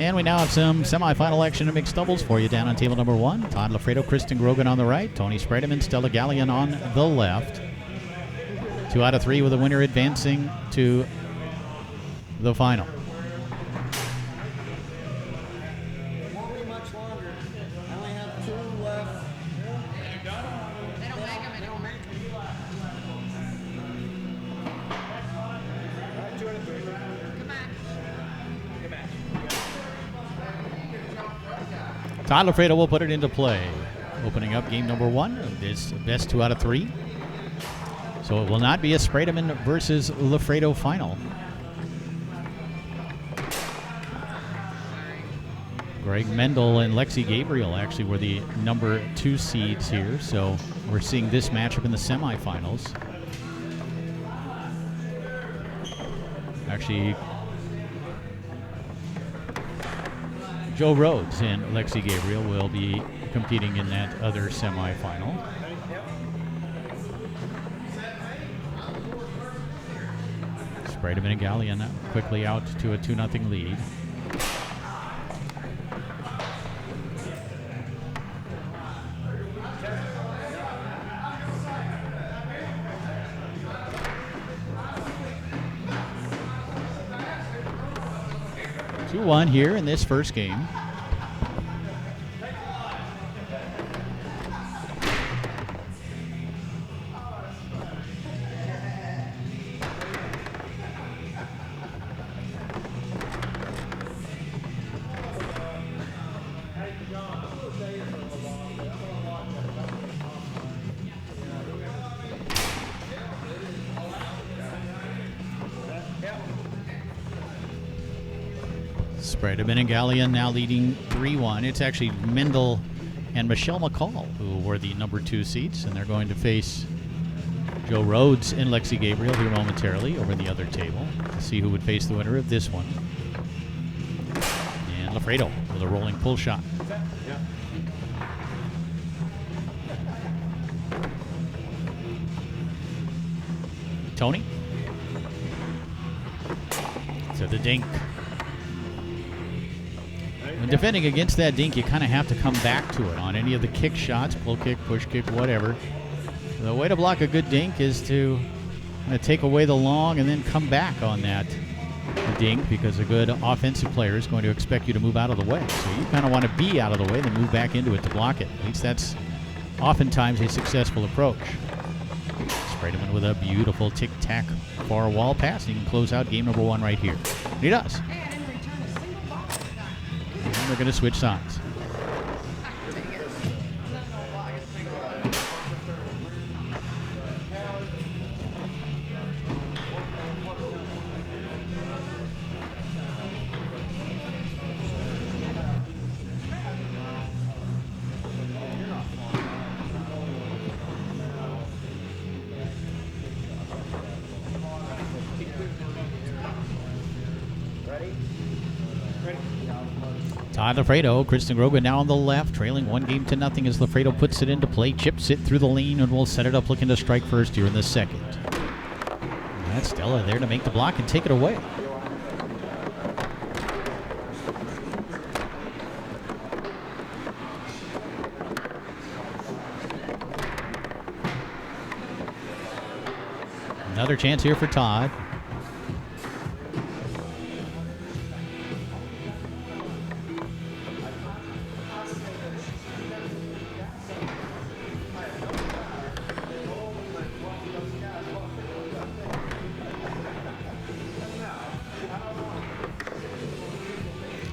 And we now have some semifinal action in mixed doubles for you down on table number 1. Todd Lafredo, Kristen Grogan on the right, Tony Spredeman, Stella Gallion on the left. 2 out of 3 with the winner advancing to the final. Todd Lafredo will put it into play. Opening up game number 1 of this best 2 out of 3. So it will not be a Spredeman versus Lafredo final. Greg Mendel and Lexi Gabriel actually were the number 2 seeds here. So we're seeing this matchup in the semifinals. Actually, Joe Rhodes and Lexi Gabriel will be competing in that other semifinal. Spredeman and Gallion quickly out to a 2-0 lead. Two-1 here in this first game. Spredeman and Gallion now leading 3-1. It's actually Mendel and Michelle McCall who were the number 2 seeds, and they're going to face Joe Rhodes and Lexi Gabriel here momentarily over the other table to see who would face the winner of this one. And Lafredo with a rolling pull shot. Tony to the dink. When defending against that dink, you kind of have to come back to it on any of the kick shots, pull kick, push kick, whatever. The way to block a good dink is to kind of take away the long and then come back on that dink, because a good offensive player is going to expect you to move out of the way. So you kind of want to be out of the way, then move back into it to block it. At least that's oftentimes a successful approach. Spredeman with a beautiful tic-tac far wall pass. He can close out game number 1 right here. And he does. And we're going to switch sides. Todd Lafredo, Kristen Grogan now on the left, trailing 1-0 as Lafredo puts it into play, chips it through the lane, and will set it up looking to strike first here in the second. And that's Stella there to make the block and take it away. Another chance here for Todd.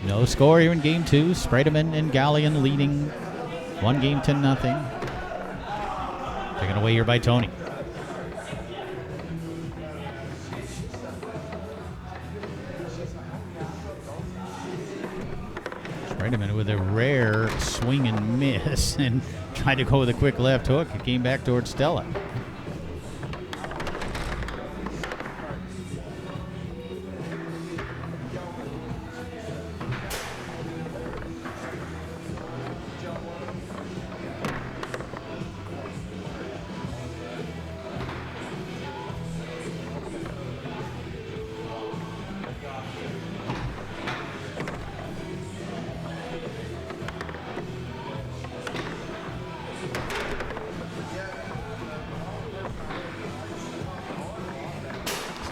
No score here in game 2. Spredeman and Gallion leading 1-0. Taken away here by Tony. Spredeman with a rare swing and miss and tried to go with a quick left hook. It came back towards Stella.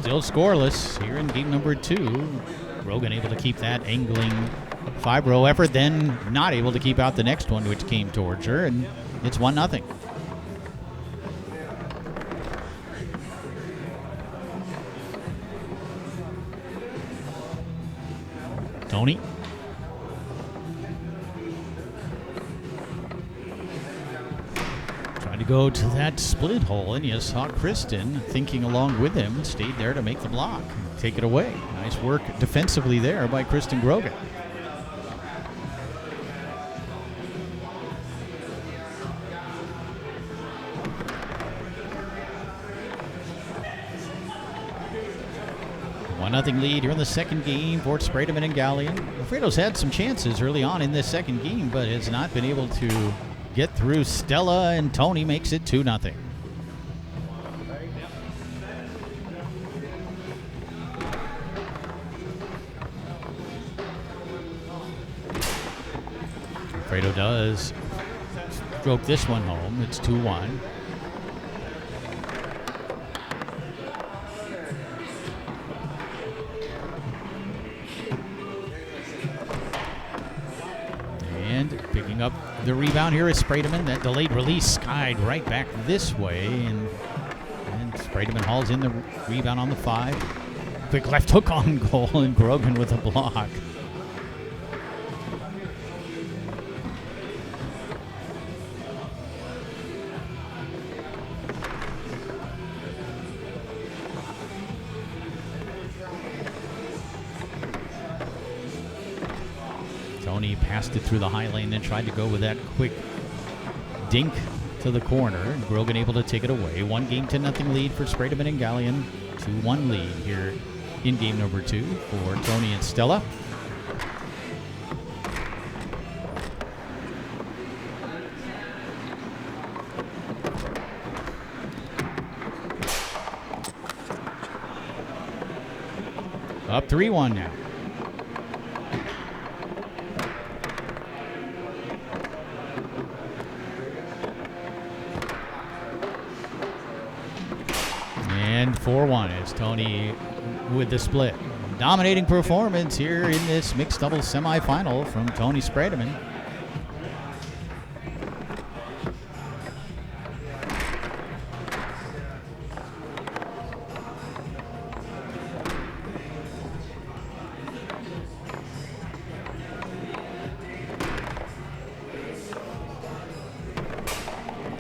Still scoreless here in game number 2. Grogan able to keep that angling 5-row effort, then not able to keep out the next one, which came towards her, and it's 1-0. Tony. Trying to go to that split hole, and you saw Kristen thinking along with him, stayed there to make the block. Take it away. Nice work defensively there by Kristen Grogan. Nothing lead here in the second game for Sprademan and Gallion. Alfredo's had some chances early on in this second game, but has not been able to get through. Stella and Tony makes it 2-0. Alfredo does stroke this one home. It's 2-1. Picking up the rebound here is Sprademan. That delayed release skied right back this way, and Sprademan hauls in the rebound on the 5. Quick left hook on goal, and Grogan with a block. Tony passed it through the high lane, then tried to go with that quick dink to the corner. And Grogan able to take it away. 1-0 lead for Sprademan and Gallion. 2-1 lead here in game number 2 for Tony and Stella. Up 3-1 now. And 4-1 as Tony with the split. Dominating performance here in this mixed doubles semifinal from Tony Sprademan.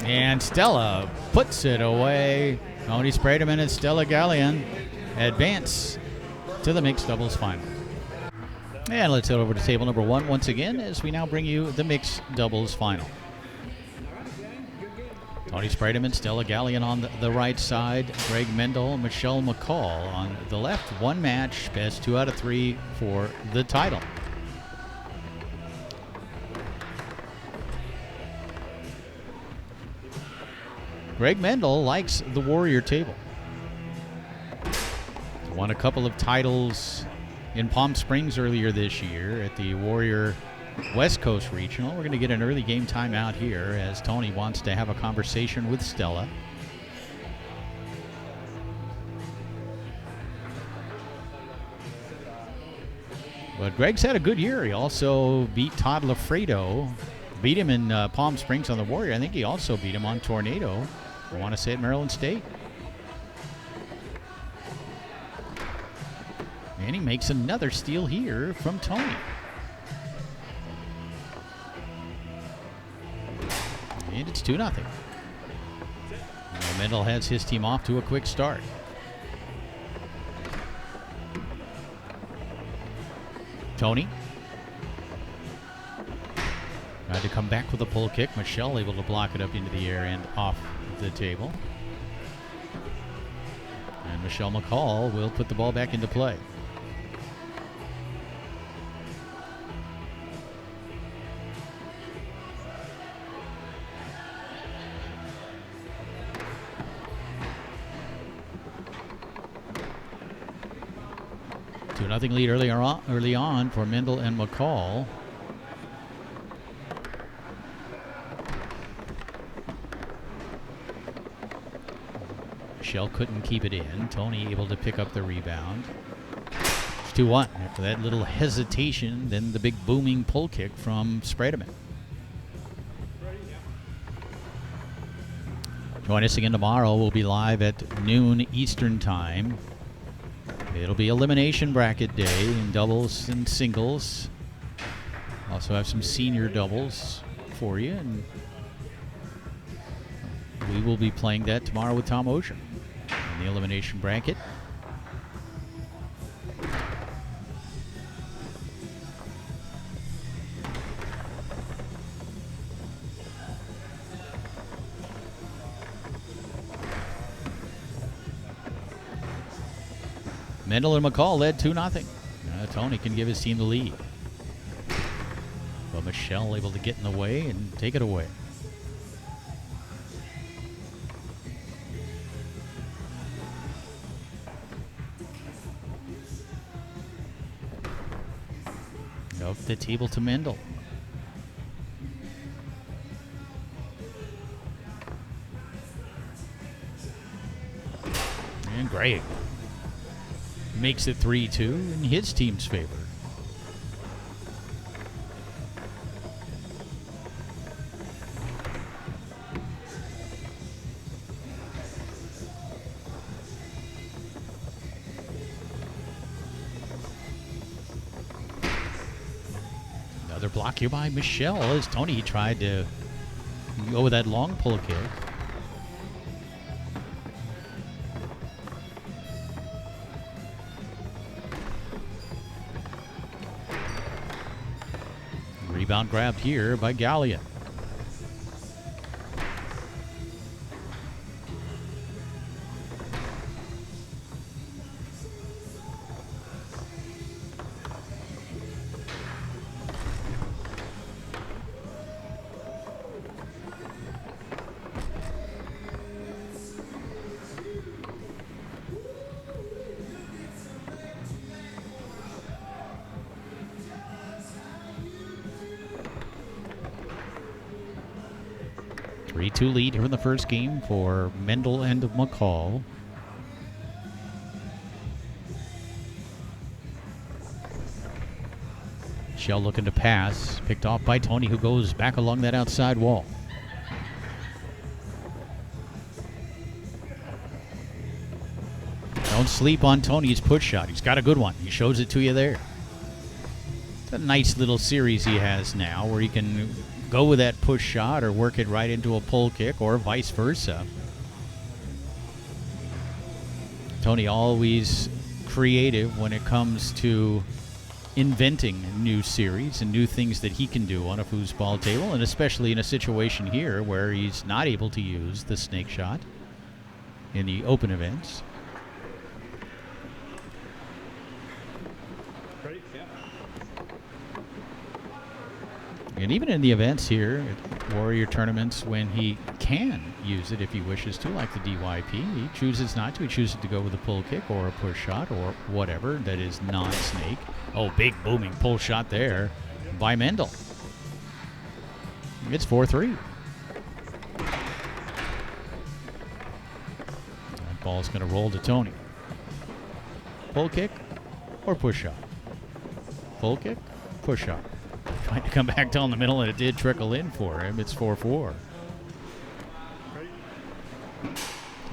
And Stella puts it away. Tony Sprademan and Stella Gallion advance to the mixed doubles final. And let's head over to table number 1 once again as we now bring you the mixed doubles final. Tony Sprademan, Stella Gallion on the right side, Greg Mendel, Michelle McCall on the left. One match, best 2 out of 3 for the title. Greg Mendel likes the Warrior table. Won a couple of titles in Palm Springs earlier this year at the Warrior West Coast Regional. We're going to get an early game timeout here as Tony wants to have a conversation with Stella. But Greg's had a good year. He also beat Todd Lafredo. Beat him in Palm Springs on the Warrior. I think he also beat him on Tornado. I want to say at Maryland State. And he makes another steal here from Tony. And it's 2-0. Mendel has his team off to a quick start. Tony. Tried to come back with a pull kick. Michelle able to block it up into the air and off the table. And Michelle McCall will put the ball back into play. Nothing lead early on for Mendel and McCall. Michelle couldn't keep it in. Tony able to pick up the rebound. It's 2-1. After that little hesitation, then the big booming pull kick from Spredeman. Join us again tomorrow. We'll be live at noon Eastern Time. It'll be elimination bracket day in doubles and singles. Also have some senior doubles for you, and we will be playing that tomorrow with Tom Ocean in the elimination bracket. Mendel and McCall led 2-0. Tony can give his team the lead. But Michelle able to get in the way and take it away. Off the table to Mendel. And Greg makes it 3-2 in his team's favor. Another block here by Michelle as Tony tried to go with that long pull kick. Rebound grabbed here by Gallion. Two lead here in the first game for Mendel and McCall. Shell looking to pass, picked off by Tony, who goes back along that outside wall. Don't sleep on Tony's push shot. He's got a good one. He shows it to you there. It's a nice little series he has now where he can go with that push shot or work it right into a pull kick or vice versa. Tony always creative when it comes to inventing new series and new things that he can do on a foosball table, and especially in a situation here where he's not able to use the snake shot in the open events. And even in the events here at Warrior tournaments, when he can use it if he wishes to, like the DYP, he chooses not to. He chooses to go with a pull kick or a push shot or whatever that is non-snake. Oh, big booming pull shot there by Mendel. It's 4-3. That ball's going to roll to Tony. Pull kick or push shot? Pull kick, push shot. Trying to come back down the middle, and it did trickle in for him. It's 4-4.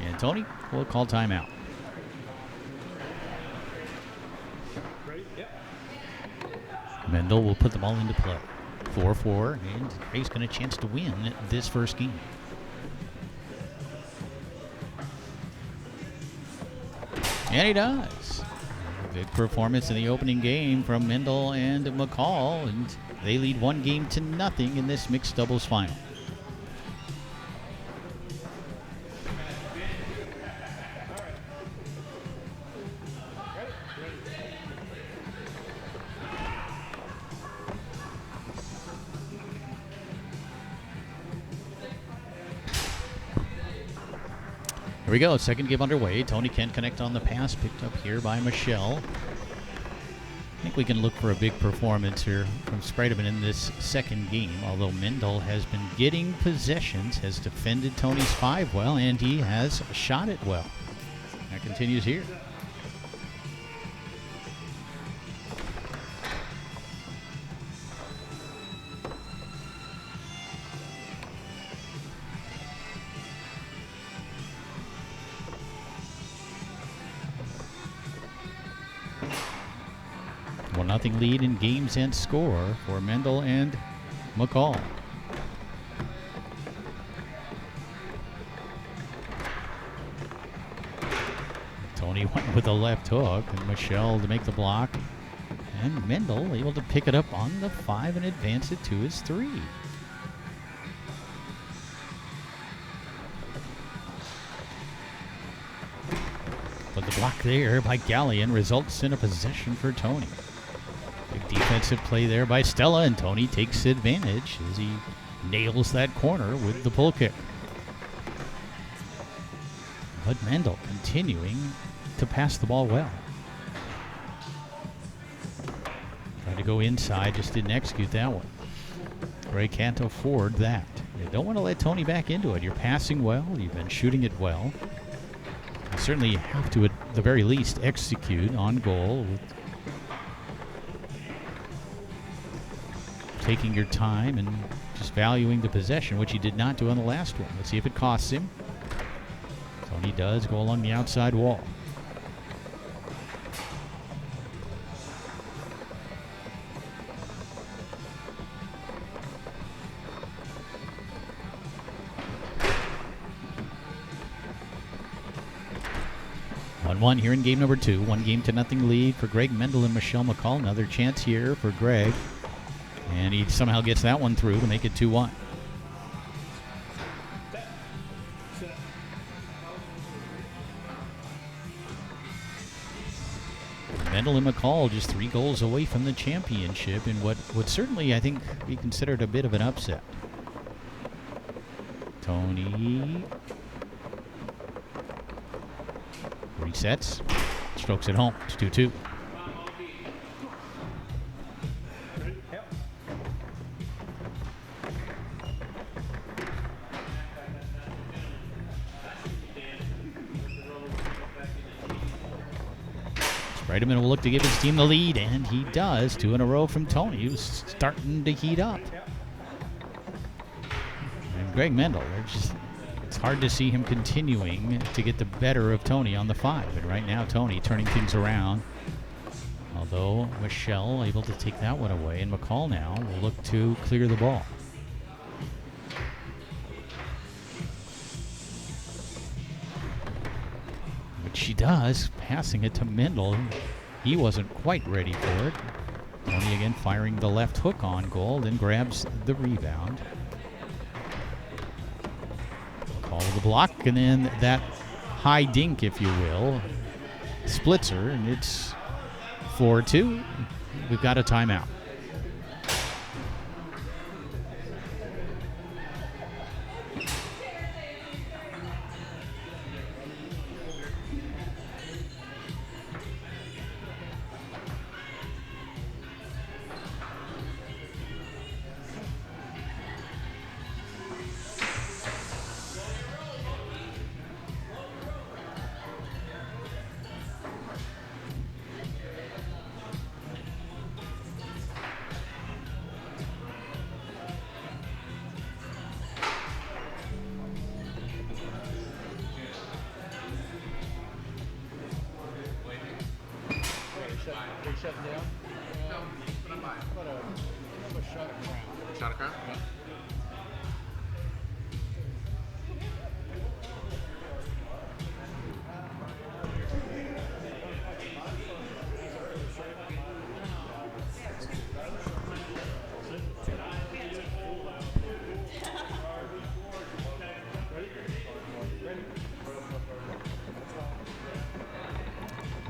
And Tony will call timeout. Mendel will put them all into play. 4-4, and he's going to chance to win this first game. And he does. Big performance in the opening game from Mendel and McCall, and they lead 1-0 in this mixed doubles final. Here we go, second game underway. Tony can't connect on the pass, picked up here by Michelle. I think we can look for a big performance here from Spredeman in this second game, although Mendel has been getting possessions, has defended Tony's 5 well, and he has shot it well. continues here. Nothing lead in games and score for Mendel and McCall. Tony went with a left hook, and Michelle to make the block. And Mendel able to pick it up on the 5 and advance it to his 3. But the block there by Gallion results in a possession for Tony. Big defensive play there by Stella, and Tony takes advantage as he nails that corner with the pull kick. But Mendel continuing to pass the ball well. Tried to go inside, just didn't execute that one. Gray can't afford that. You don't want to let Tony back into it. You're passing well, you've been shooting it well. You certainly have to, at the very least, execute on goal with taking your time and just valuing the possession, which he did not do on the last one. Let's see if it costs him. Tony does go along the outside wall. One here in game number 2. 1-0 lead for Greg Mendel and Michelle McCall. Another chance here for Greg. And he somehow gets that one through to make it 2-1. Mendel and McCall just 3 goals away from the championship in what would certainly, I think, be considered a bit of an upset. Tony resets, strokes it home. It's 2-2. Reitman will look to give his team the lead, and he does. 2 in a row from Tony, who's starting to heat up. And Greg Mendel, it's hard to see him continuing to get the better of Tony on the 5. And right now, Tony turning things around. Although Michelle able to take that one away, and McCall now will look to clear the ball. She does, passing it to Mendel. He wasn't quite ready for it. Tony again firing the left hook on goal, then grabs the rebound. Call the block, and then that high dink, if you will, splits her, and it's 4-2. We've got a timeout.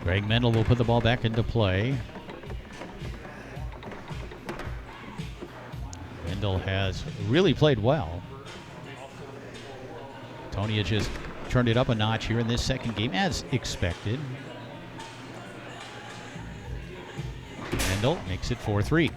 Greg Mendel will put the ball back into play. Mendel has really played well. Tony has just turned it up a notch here in this second game, as expected. Mendel makes it 4-3.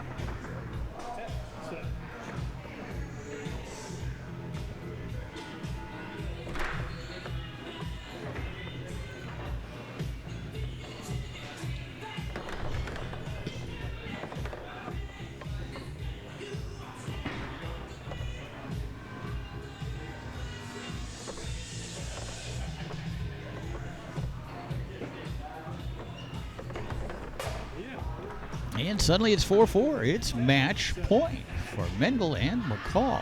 And suddenly it's 4-4. It's match point for Mendel and McCall.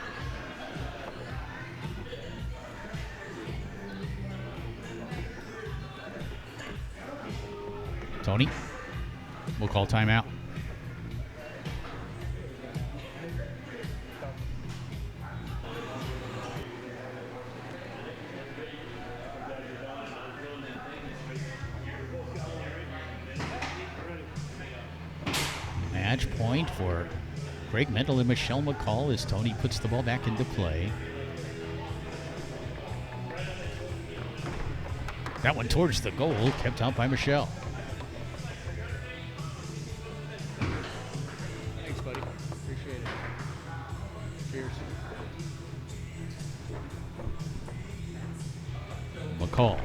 Tony will call timeout. Match point for Greg Mendel and Michelle McCall as Tony puts the ball back into play. That one towards the goal, kept out by Michelle. Thanks, buddy. Appreciate it. Cheers. McCall.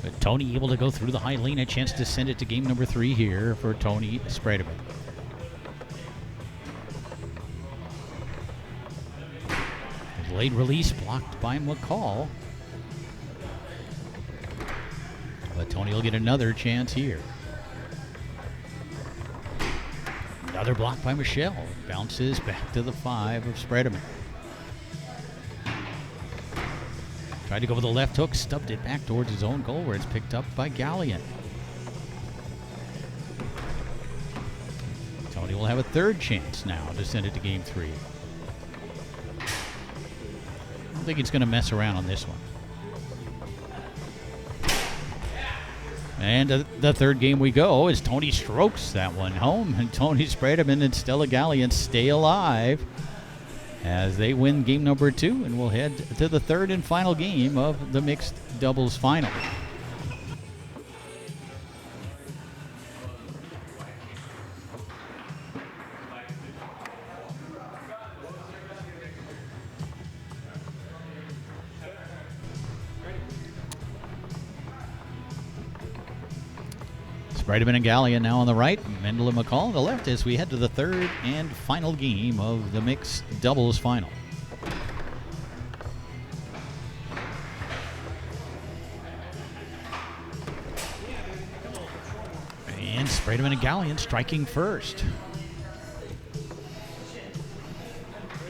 But Tony able to go through the high lane, a chance to send it to game number 3 here for Tony Spredeman. Delayed release blocked by McCall. But Tony will get another chance here. Another block by Michelle. Bounces back to the 5 of Spredeman. Tried to go with the left hook, stubbed it back towards his own goal where it's picked up by Gallion. Tony will have a third chance now to send it to game 3. I don't think he's going to mess around on this one. And the third game we go as Tony strokes that one home, and Tony Spredeman and Stella Gallion stay alive as they win game number 2, and we'll head to the third and final game of the mixed doubles final. Spredeman and Gallion now on the right, Mendel and McCall on the left as we head to the third and final game of the mixed doubles final. And Spredeman and Gallion striking first.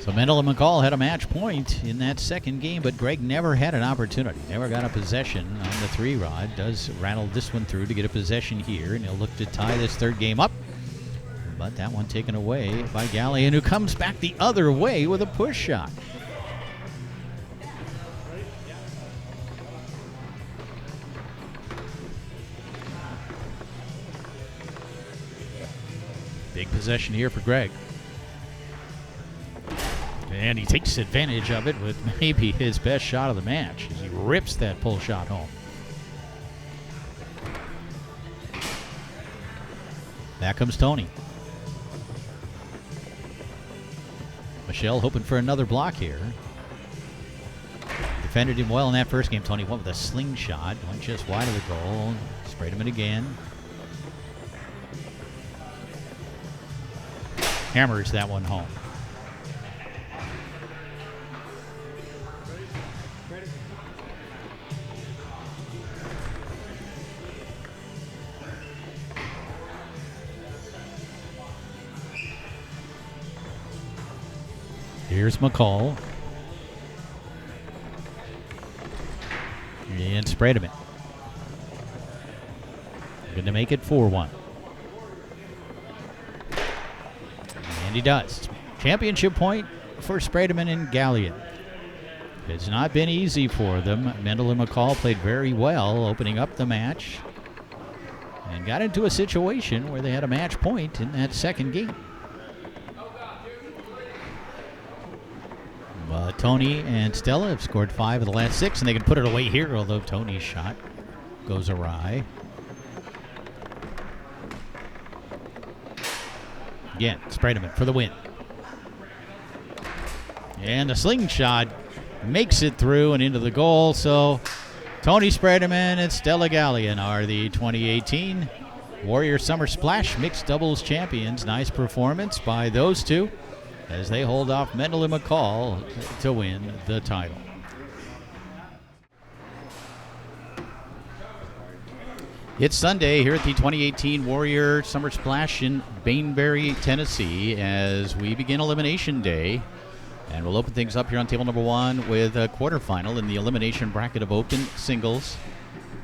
So Mendel and McCall had a match point in that second game, but Greg never had an opportunity, never got a possession on the 3-rod. Does rattle this one through to get a possession here, and he'll look to tie this third game up. But that one taken away by Gallion, who comes back the other way with a push shot. Big possession here for Greg. And he takes advantage of it with maybe his best shot of the match as he rips that pull shot home. Back comes Tony. Michelle hoping for another block here. Defended him well in that first game. Tony went with a slingshot, went just wide of the goal. Sprayed him in again. Hammers that one home. Here's McCall. And Spredeman. Going to make it 4-1. And he does. Championship point for Spredeman and Gallion. It's not been easy for them. Mendel and McCall played very well, opening up the match. And got into a situation where they had a match point in that second game. Tony and Stella have scored 5 of the last 6, and they can put it away here, although Tony's shot goes awry. Again, Spredeman for the win. And the slingshot makes it through and into the goal, so Tony Spredeman and Stella Gallion are the 2018 Warrior Summer Splash Mixed Doubles Champions. Nice performance by those two as they hold off Mendel and McCall to win the title. It's Sunday here at the 2018 Warrior Summer Splash in Baneberry, Tennessee, as we begin Elimination Day. And we'll open things up here on table number one with a quarterfinal in the elimination bracket of open singles.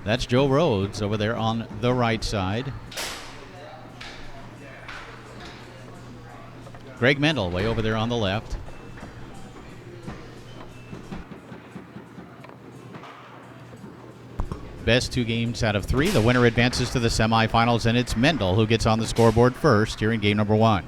That's Joe Rhodes over there on the right side. Greg Mendel way over there on the left. Best 2 games out of 3. The winner advances to the semifinals, and it's Mendel who gets on the scoreboard first here in game number 1.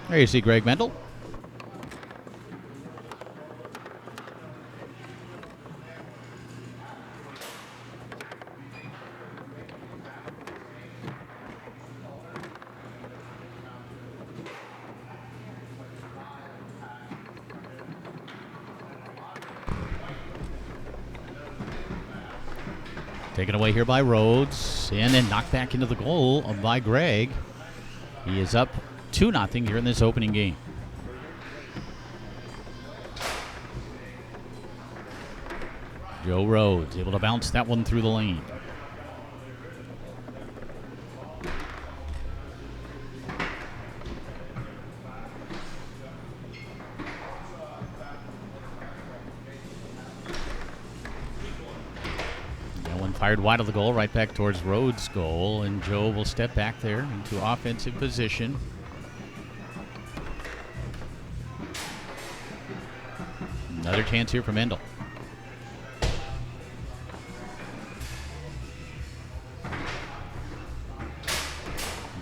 There you see Greg Mendel. Taken away here by Rhodes, and then knocked back into the goal by Greg. He is up 2-0 here in this opening game. Joe Rhodes able to bounce that one through the lane. Fired wide of the goal, right back towards Rhodes' goal, and Joe will step back there into offensive position. Another chance here for Mendel.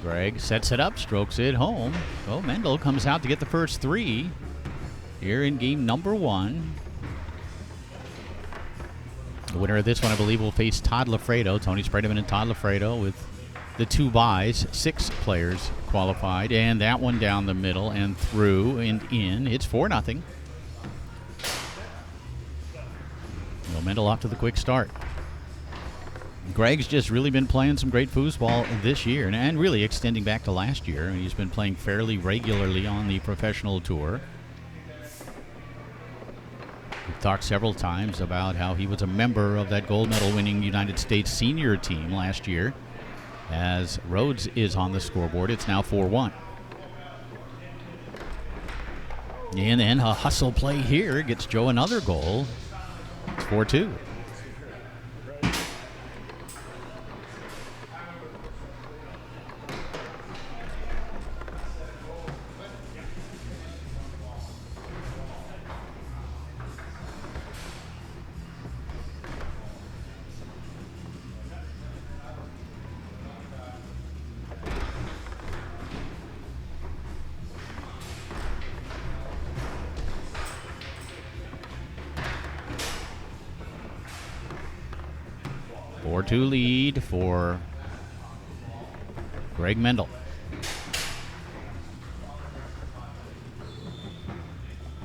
Greg sets it up, strokes it home. So Mendel comes out to get the first 3 here in game number 1. The winner of this one, I believe, will face Todd Lafredo. Tony Spredeman and Todd Lafredo with the 2 buys. 6 players qualified. And that one down the middle and through and in. It's 4-0. Mendel off to the quick start. Greg's just really been playing some great foosball this year and really extending back to last year. He's been playing fairly regularly on the professional tour. We've talked several times about how he was a member of that gold medal winning United States senior team last year. As Rhodes is on the scoreboard, it's now 4-1. And then a hustle play here gets Joe another goal. It's 4-2. Two lead for Greg Mendel.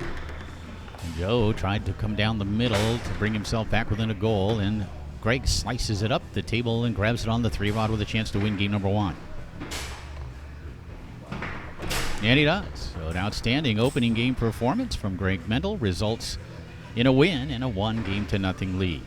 And Joe tried to come down the middle to bring himself back within a goal, and Greg slices it up the table and grabs it on the 3-rod with a chance to win game number 1. And he does. So an outstanding opening game performance from Greg Mendel results in a win and a 1-0 lead.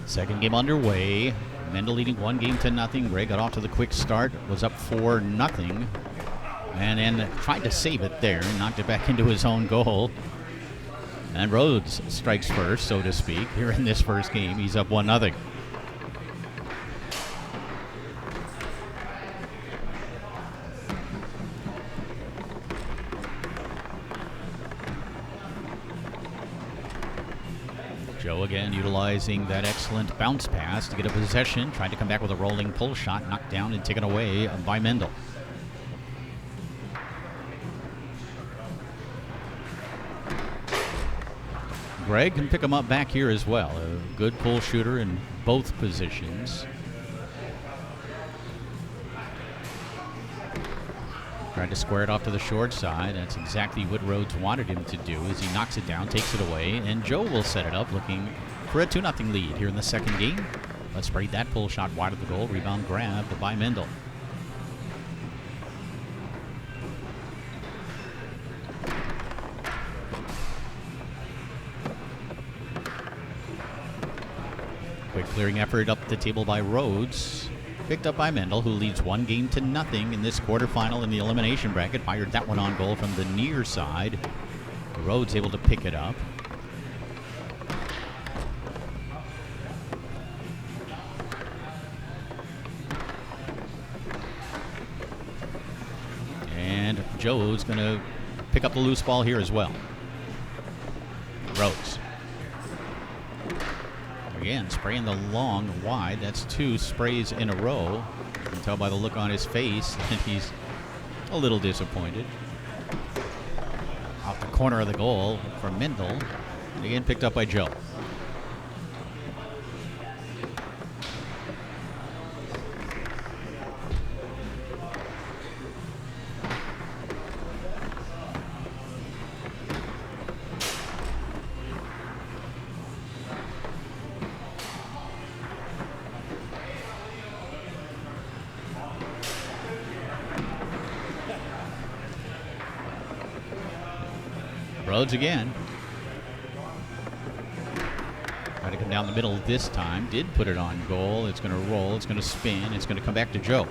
Second game underway. Mendel leading 1-0. Greg got off to the quick start, was up 4-0, and then tried to save it there, knocked it back into his own goal. And Rhodes strikes first, so to speak, here in this first game. He's up 1-0. Joe again utilizing that excellent bounce pass to get a possession. Tried to come back with a rolling pull shot, knocked down and taken away by Mendel. Greg can pick him up back here as well. A good pull shooter in both positions. Tried to square it off to the short side. That's exactly what Rhodes wanted him to do as he knocks it down, takes it away, and Joe will set it up looking for a 2-0 lead here in the second game. Let's sprayed that pull shot wide of the goal. Rebound grabbed by Mendel. Quick clearing effort up the table by Rhodes. Picked up by Mendel, who leads 1-0 in this quarterfinal in the elimination bracket. Fired that one on goal from the near side. Rhodes able to pick it up. And Joe's going to pick up the loose ball here as well. Rhodes. Again, spraying the long wide. That's 2 sprays in a row. You can tell by the look on his face that he's a little disappointed. Off the corner of the goal for Mendel. Again, picked up by Joe. Rhodes again. Try to come down the middle this time. Did put it on goal. It's going to roll. It's going to spin. It's going to come back to Joe.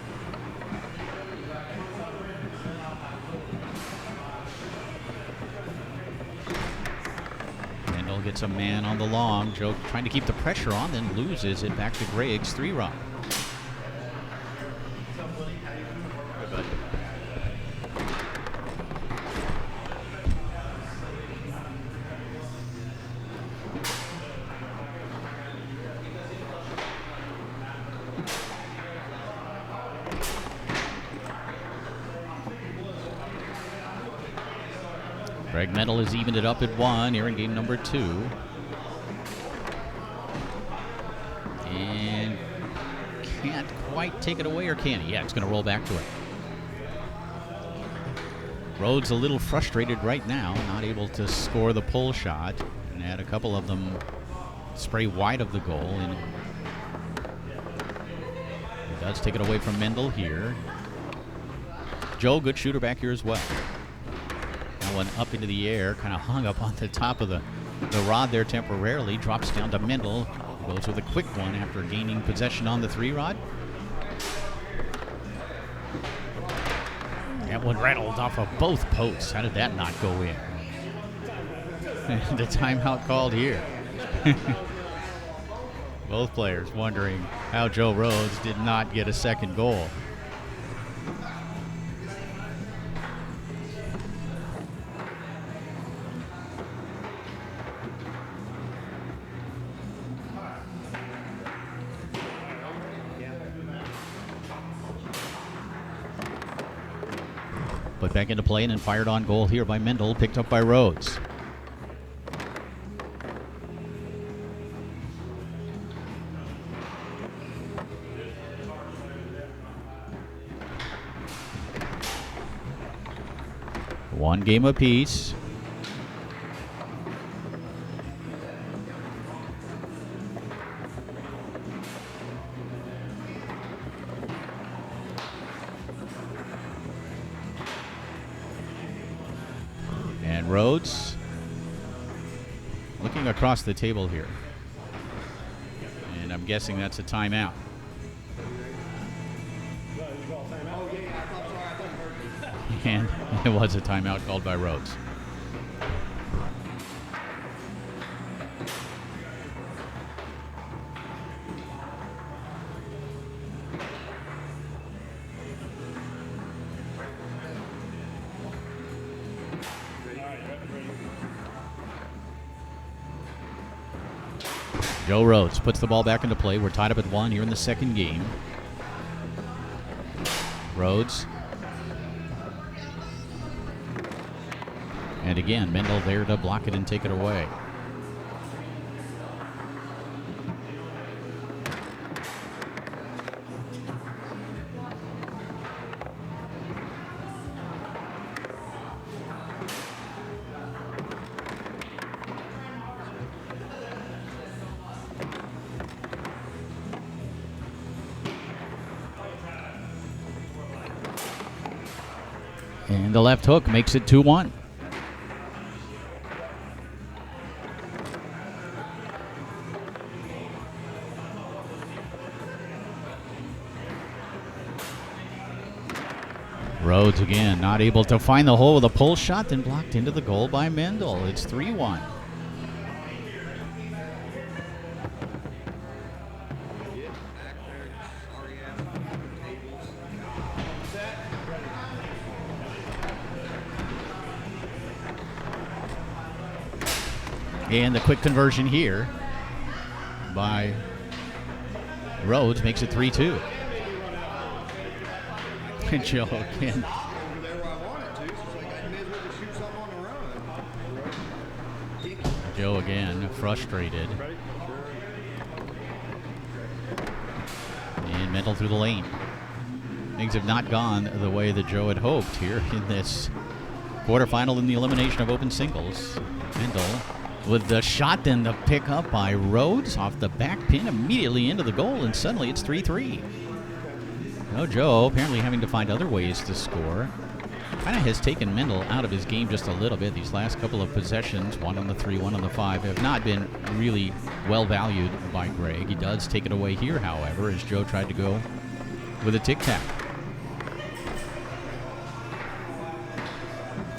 Mendel gets a man on the long. Joe trying to keep the pressure on, then loses it back to Greg's 3-rod. Greg Mendel has evened it up at 1 here in game number 2. And can't quite take it away, or can he? Yeah, it's going to roll back to it. Rhodes a little frustrated right now, not able to score the pull shot, and had a couple of them spray wide of the goal. And he does take it away from Mendel here. Joe, good shooter back here as well. One up into the air, kind of hung up on the top of the rod there temporarily, drops down to Mendel, goes with a quick one after gaining possession on the 3-rod. That one rattled off of both posts. How did that not go in? The timeout called here. Both players wondering how Joe Rhodes did not get a second goal. Put back into play and then fired on goal here by Mendel, picked up by Rhodes. One game apiece. Rhodes looking across the table here, and I'm guessing that's a timeout. And it was a timeout called by Rhodes. Joe Rhodes puts the ball back into play. We're tied up at 1 here in the second game. Rhodes. And again, Mendel there to block it and take it away. And the left hook makes it 2-1. Rhodes again, not able to find the hole with a pull shot, then blocked into the goal by Mendel. It's 3-1. And the quick conversion here by Rhodes makes it 3-2. Joe again. Joe again, frustrated. And Mendel through the lane. Things have not gone the way that Joe had hoped here in this quarterfinal in the elimination of open singles. Mendel with the shot, then the pick up by Rhodes off the back pin immediately into the goal, and suddenly it's 3-3. No, Joe apparently having to find other ways to score. Kind of has taken Mendel out of his game just a little bit. These last couple of possessions, 1 on the 3, 1 on the 5, have not been really well valued by Greg. He does take it away here, however, as Joe tried to go with a tic-tac.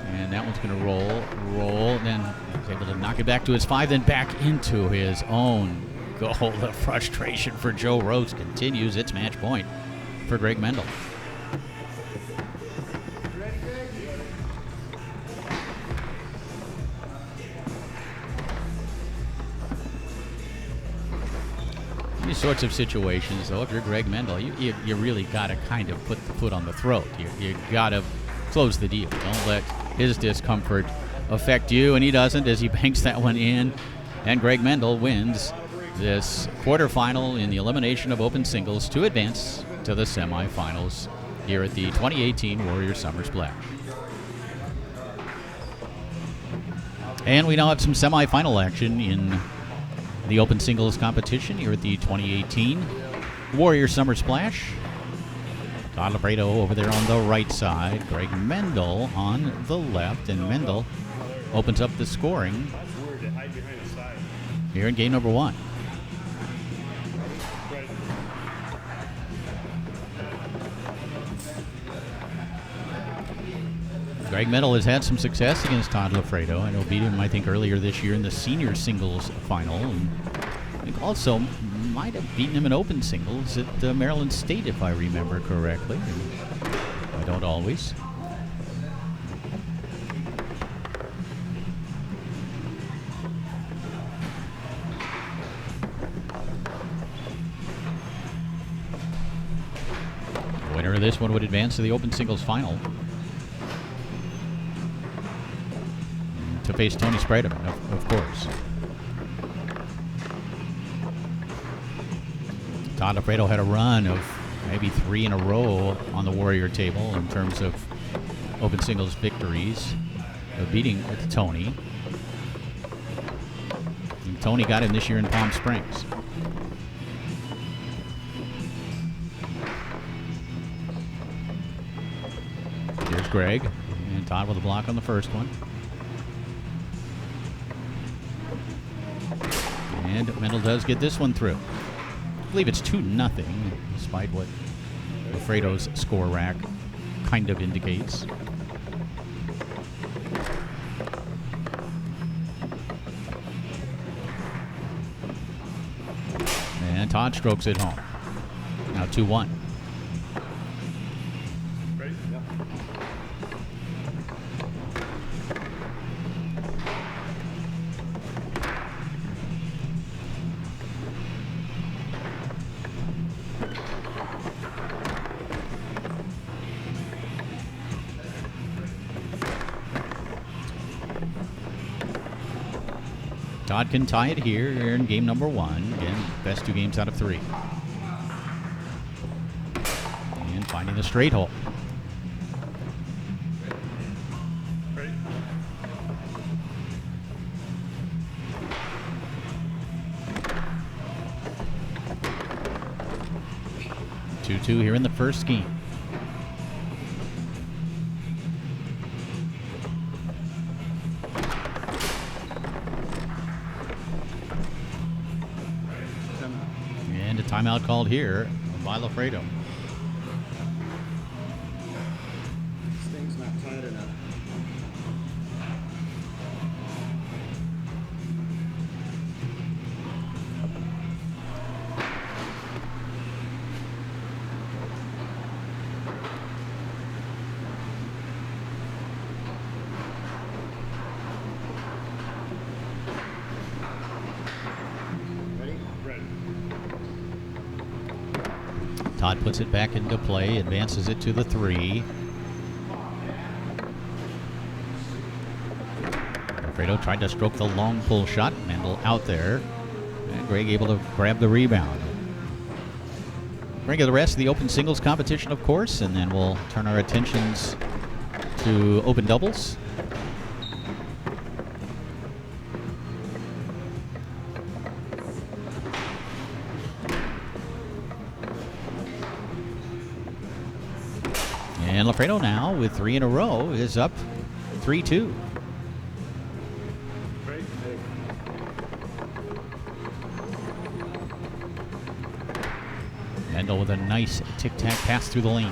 And that one's going to roll, then he's able to knock it back to his 5, then back into his own goal. The frustration for Joe Rhodes continues. It's match point for Greg Mendel. These sorts of situations, though, if you're Greg Mendel, you really got to kind of put the foot on the throat. You got to close the deal. Don't let his discomfort affect you, and he doesn't as he banks that one in. And Greg Mendel wins this quarterfinal in the elimination of open singles to advance to the semifinals here at the 2018 Warrior Summer Splash. And we now have some semifinal action in the open singles competition here at the 2018 Warrior Summer Splash. Todd Lafredo over there on the right side, Greg Mendel on the left, and Mendel opens up the scoring here in game number 1. Greg Mendel has had some success against Todd Lafredo. I know beat him, I think, earlier this year in the senior singles final. And I think also might have beaten him in open singles at Maryland State, if I remember correctly. I don't always. The winner of this one would advance to the open singles final to face Tony Spredeman, of course. Todd Lafredo had a run of maybe 3 in a row on the Warrior table in terms of open singles victories, beating Tony. And Tony got him this year in Palm Springs. Here's Greg, and Todd with a block on the first one. And Mendel does get this one through. I believe it's 2-0, despite what Lafredo's score rack kind of indicates. And Todd strokes it home. Now 2-1. Todd can tie it here in game number 1. Again, best 2 games out of 3. And finding the straight hole. Ready? 2-2 here in the first game. And a timeout called here by Lafredo. This thing's not tight enough. Ready? Ready. Todd puts it back into play, advances it to the 3. Alfredo tried to stroke the long pull shot. Mendel out there. And Greg able to grab the rebound. Bring the rest of the open singles competition, of course, and then we'll turn our attentions to open doubles. And Lafredo now, with 3 in a row, is up 3-2. Ready? Ready. Mendel with a nice tic-tac pass through the lane.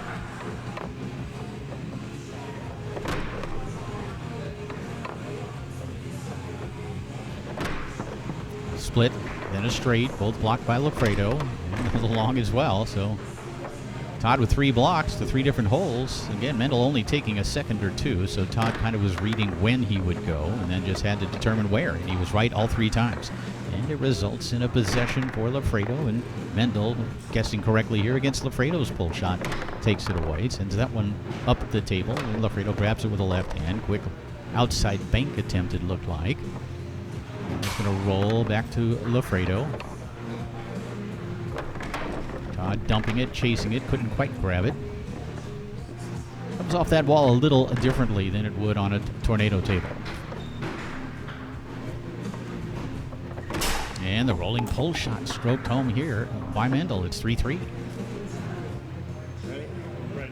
Split, then a straight, both blocked by Lafredo, and a little long as well, so Todd with 3 blocks to 3 different holes. Again, Mendel only taking a second or 2, so Todd kind of was reading when he would go and then just had to determine where, and he was right all 3 times. And it results in a possession for Lafredo, and Mendel, guessing correctly here against Lafredo's pull shot, takes it away, sends that one up the table, and Lafredo grabs it with a left hand. Quick outside bank attempt, it looked like. And it's going to roll back to Lafredo. Todd dumping it, chasing it, couldn't quite grab it. Comes off that wall a little differently than it would on a tornado table. And the rolling pull shot stroked home here by Mendel. It's 3-3. Ready? Ready.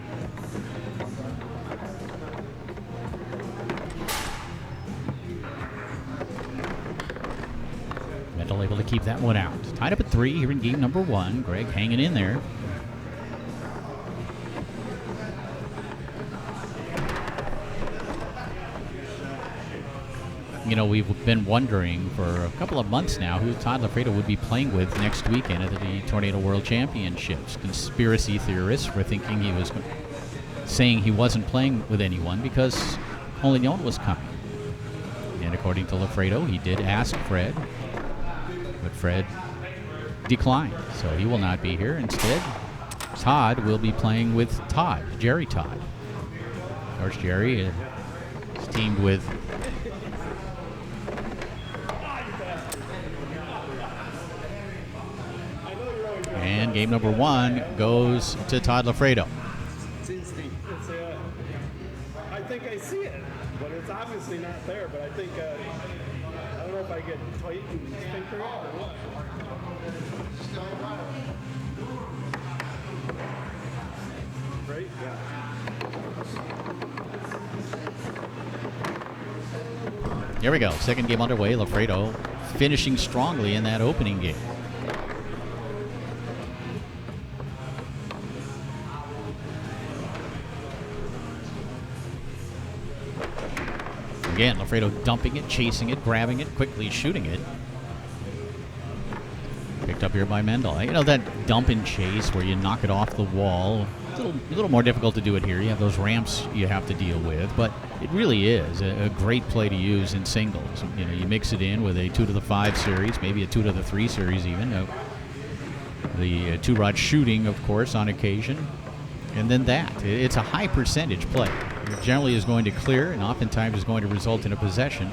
Mendel able to keep that one out. Tied up at 3 here in game number 1. Greg hanging in there. You know, we've been wondering for a couple of months now who Todd Lafredo would be playing with next weekend at the Tornado World Championships. Conspiracy theorists were thinking he was saying he wasn't playing with anyone because only one was coming. And according to Lafredo, he did ask Fred, but Fred declined, so he will not be here. Instead, Todd will be playing with Todd, Jerry Todd. Of course, Jerry is teamed with and game number 1 goes to Todd Lafredo. It's instinct. It's, I think I see it, but it's obviously not there. But I think, I don't know if I get tight and sphincter it or what. Right? Yeah. Here we go. Second game underway. Lafredo finishing strongly in that opening game. Again, Lafredo dumping it, chasing it, grabbing it, quickly shooting it. Picked up here by Mendel. You know, that dump and chase where you knock it off the wall, a little more difficult to do it here. You have those ramps you have to deal with, but it really is a great play to use in singles. You know, you mix it in with a 2 to the 5 series, maybe a 2 to the 3 series even. The 2-rod shooting, of course, on occasion. And then that. It's a high percentage play. It generally is going to clear and oftentimes is going to result in a possession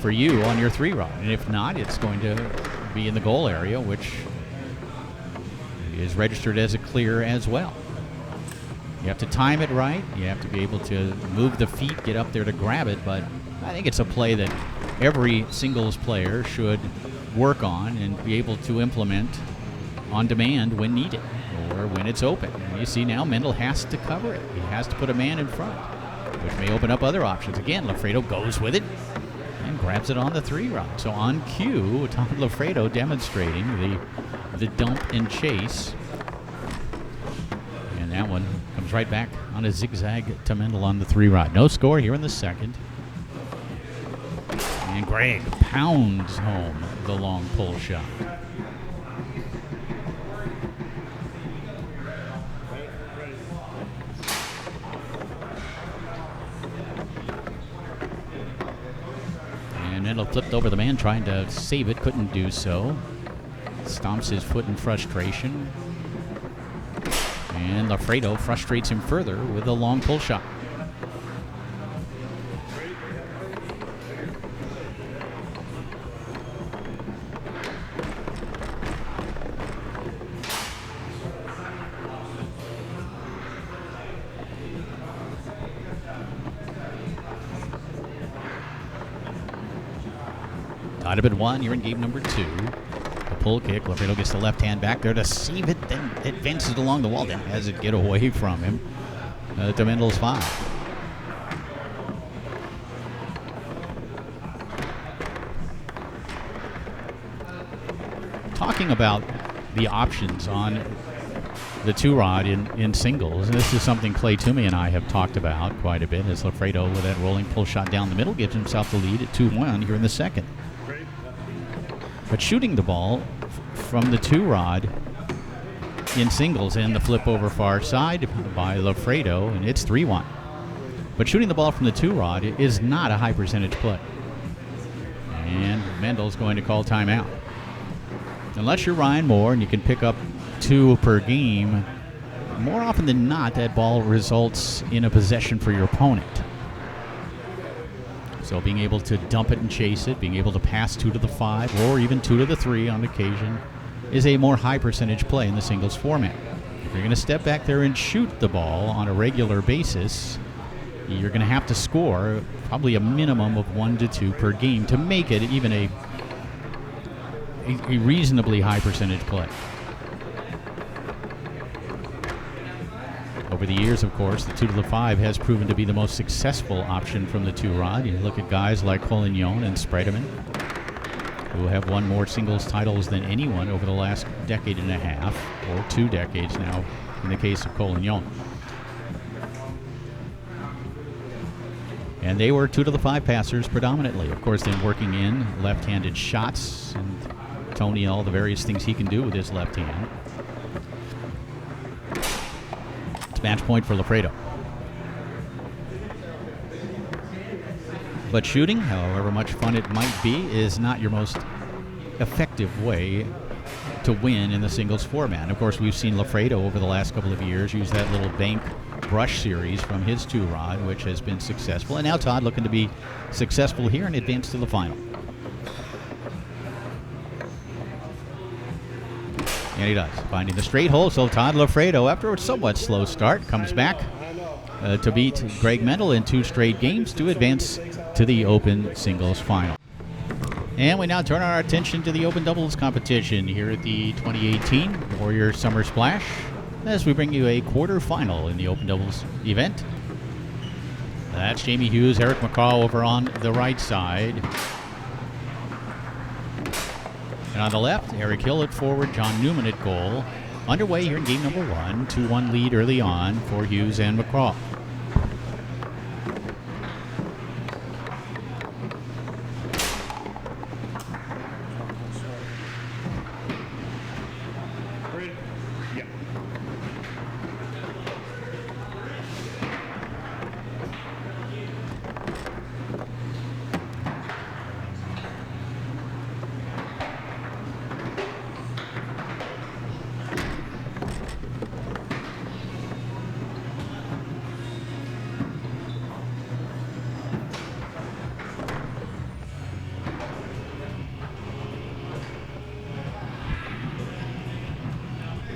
for you on your 3-rod. And if not, it's going to be in the goal area, which is registered as a clear as well. You have to time it right. You have to be able to move the feet, get up there to grab it. But I think it's a play that every singles player should work on and be able to implement on demand when needed or when it's open. And you see now Mendel has to cover it. He has to put a man in front, which may open up other options. Again, Lafredo goes with it and grabs it on the 3-rod. So on cue, Tom Lafredo demonstrating the dump and chase. And that one comes right back on a zigzag to Mendel on the 3-rod. No score here in the second. And Greg pounds home the long pull shot. And Mendel flipped over the man trying to save it, couldn't do so. Stomps his foot in frustration. And Lafredo frustrates him further with a long pull shot. Tied up at 1. You're in game number 2. The pull kick. Lafredo gets the left hand back there to save it, then advances it along the wall, then has it get away from him. To Mendel's 5. Talking about the options on the 2-rod in singles, and this is something Clay Toomey and I have talked about quite a bit, as Lafredo with that rolling pull shot down the middle gives himself the lead at 2-1 here in the second. But shooting the ball from the 2-rod in singles and the flip over far side by Lafredo, and it's 3-1. But shooting the ball from the 2-rod is not a high percentage play. And Mendel's going to call timeout. Unless you're Ryan Moore and you can pick up 2 per game, more often than not, that ball results in a possession for your opponent. So being able to dump it and chase it, being able to pass 2 to the 5 or even 2 to the 3 on occasion is a more high percentage play in the singles format. If you're going to step back there and shoot the ball on a regular basis, you're going to have to score probably a minimum of 1 to 2 per game to make it even a reasonably high percentage play. Over the years, of course, the 2 to the 5 has proven to be the most successful option from the 2-rod. You look at guys like Collignon and Spredeman, who have won more singles titles than anyone over the last decade and a half, or 2 decades now, in the case of Collignon. And they were 2 to the 5 passers predominantly. Of course, then working in left-handed shots, and Tony, all the various things he can do with his left hand. Match point for Lafredo. But shooting, however much fun it might be, is not your most effective way to win in the singles format. Of course, we've seen Lafredo over the last couple of years use that little bank brush series from his 2-rod, which has been successful. And now Todd looking to be successful here and advance to the final. And he does, finding the straight hole. So Todd Lafredo, after a somewhat slow start, comes back to beat Greg Mendel in 2 straight games to advance to the Open Singles Final. And we now turn our attention to the Open Doubles competition here at the 2018 Warrior Summer Splash, as we bring you a quarterfinal in the Open Doubles event. That's Jamie Hughes, Eric McCaw over on the right side. And on the left, Eric Hill at forward, John Newman at goal. Underway here in game number 1, 2-1 lead early on for Hughes and McCaw.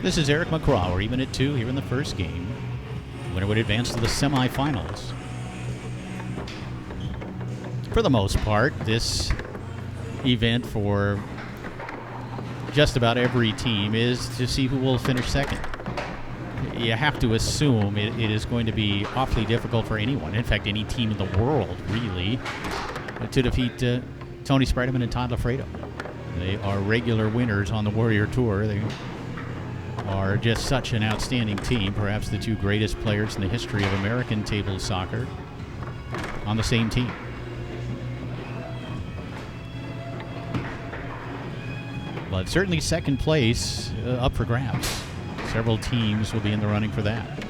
This is Eric McCraw. We're even at 2 here in the first game. The winner would advance to the semifinals. For the most part, this event for just about every team is to see who will finish second. You have to assume it is going to be awfully difficult for anyone, in fact, any team in the world, really, to defeat Tony Spredeman and Todd Lafredo. They are regular winners on the Warrior Tour. They are just such an outstanding team, perhaps the 2 greatest players in the history of American table soccer on the same team. But certainly second place up for grabs. Several teams will be in the running for that.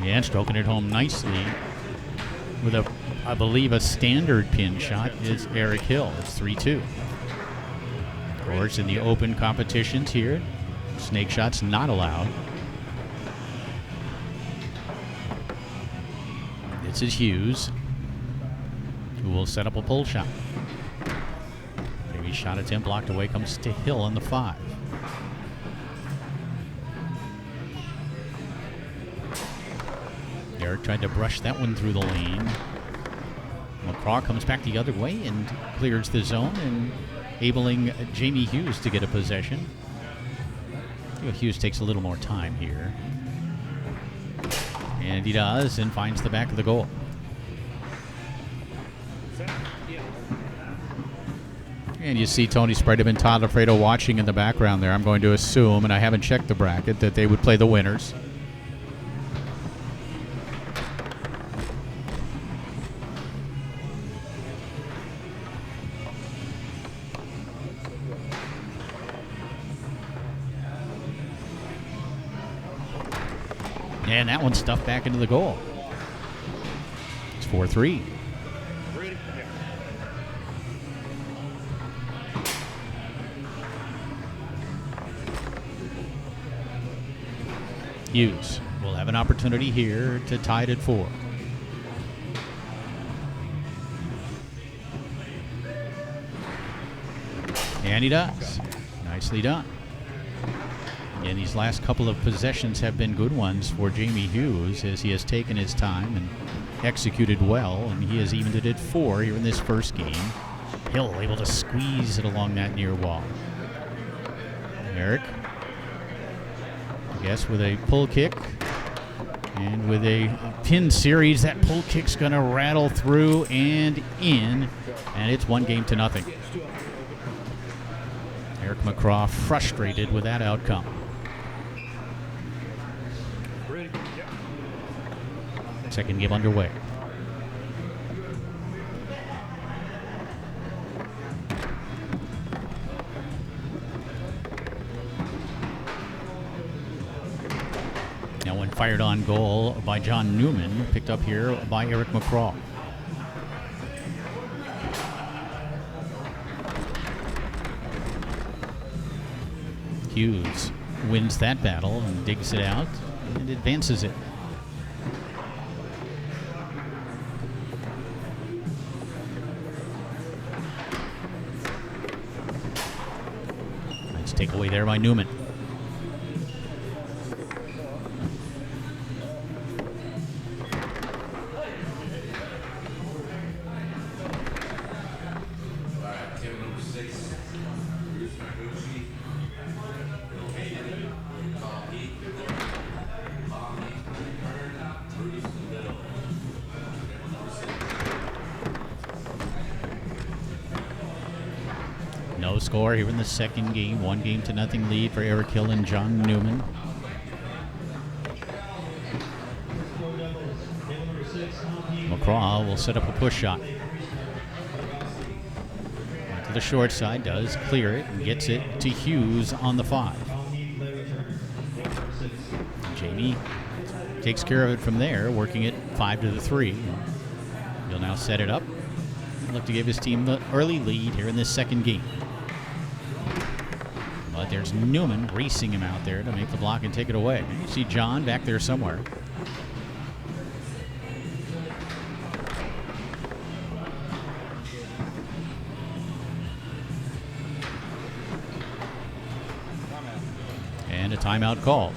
And stroking it home nicely with I believe a standard pin shot is Eric Hill. It's 3-2. Of course, in the open competitions here, snake shots not allowed. This is Hughes, who will set up a pull shot. Maybe shot attempt blocked away, comes to Hill on the 5. Eric tried to brush that one through the lane. McCraw comes back the other way and clears the zone, and enabling Jamie Hughes to get a possession. Hughes takes a little more time here. And he does, and finds the back of the goal. And you see Tony Spredeman and Todd Lafredo watching in the background there. I'm going to assume, and I haven't checked the bracket, that they would play the winners. And that one's stuffed back into the goal. It's 4-3. Hughes will have an opportunity here to tie it at 4. And he does. Nicely done. And these last couple of possessions have been good ones for Jamie Hughes, as he has taken his time and executed well, and he has evened it at 4 here in this first game. Hill able to squeeze it along that near wall. Eric, I guess, with a pull kick, and with a pin series, that pull kick's going to rattle through and in, and it's 1-0. Eric McCraw frustrated with that outcome. Second game underway. Now one fired on goal by John Newman, picked up here by Eric McCraw. Hughes wins that battle and digs it out and advances it. Nice takeaway there by Newman. No score here in the second game. 1-0 lead for Eric Hill and John Newman. McCraw will set up a push shot. To the short side, does clear it and gets it to Hughes on the 5. Jamie takes care of it from there, working it 5-3. He'll now set it up and look to give his team the early lead here in this second game. But there's Newman racing him out there to make the block and take it away. You see John back there somewhere. And a timeout call.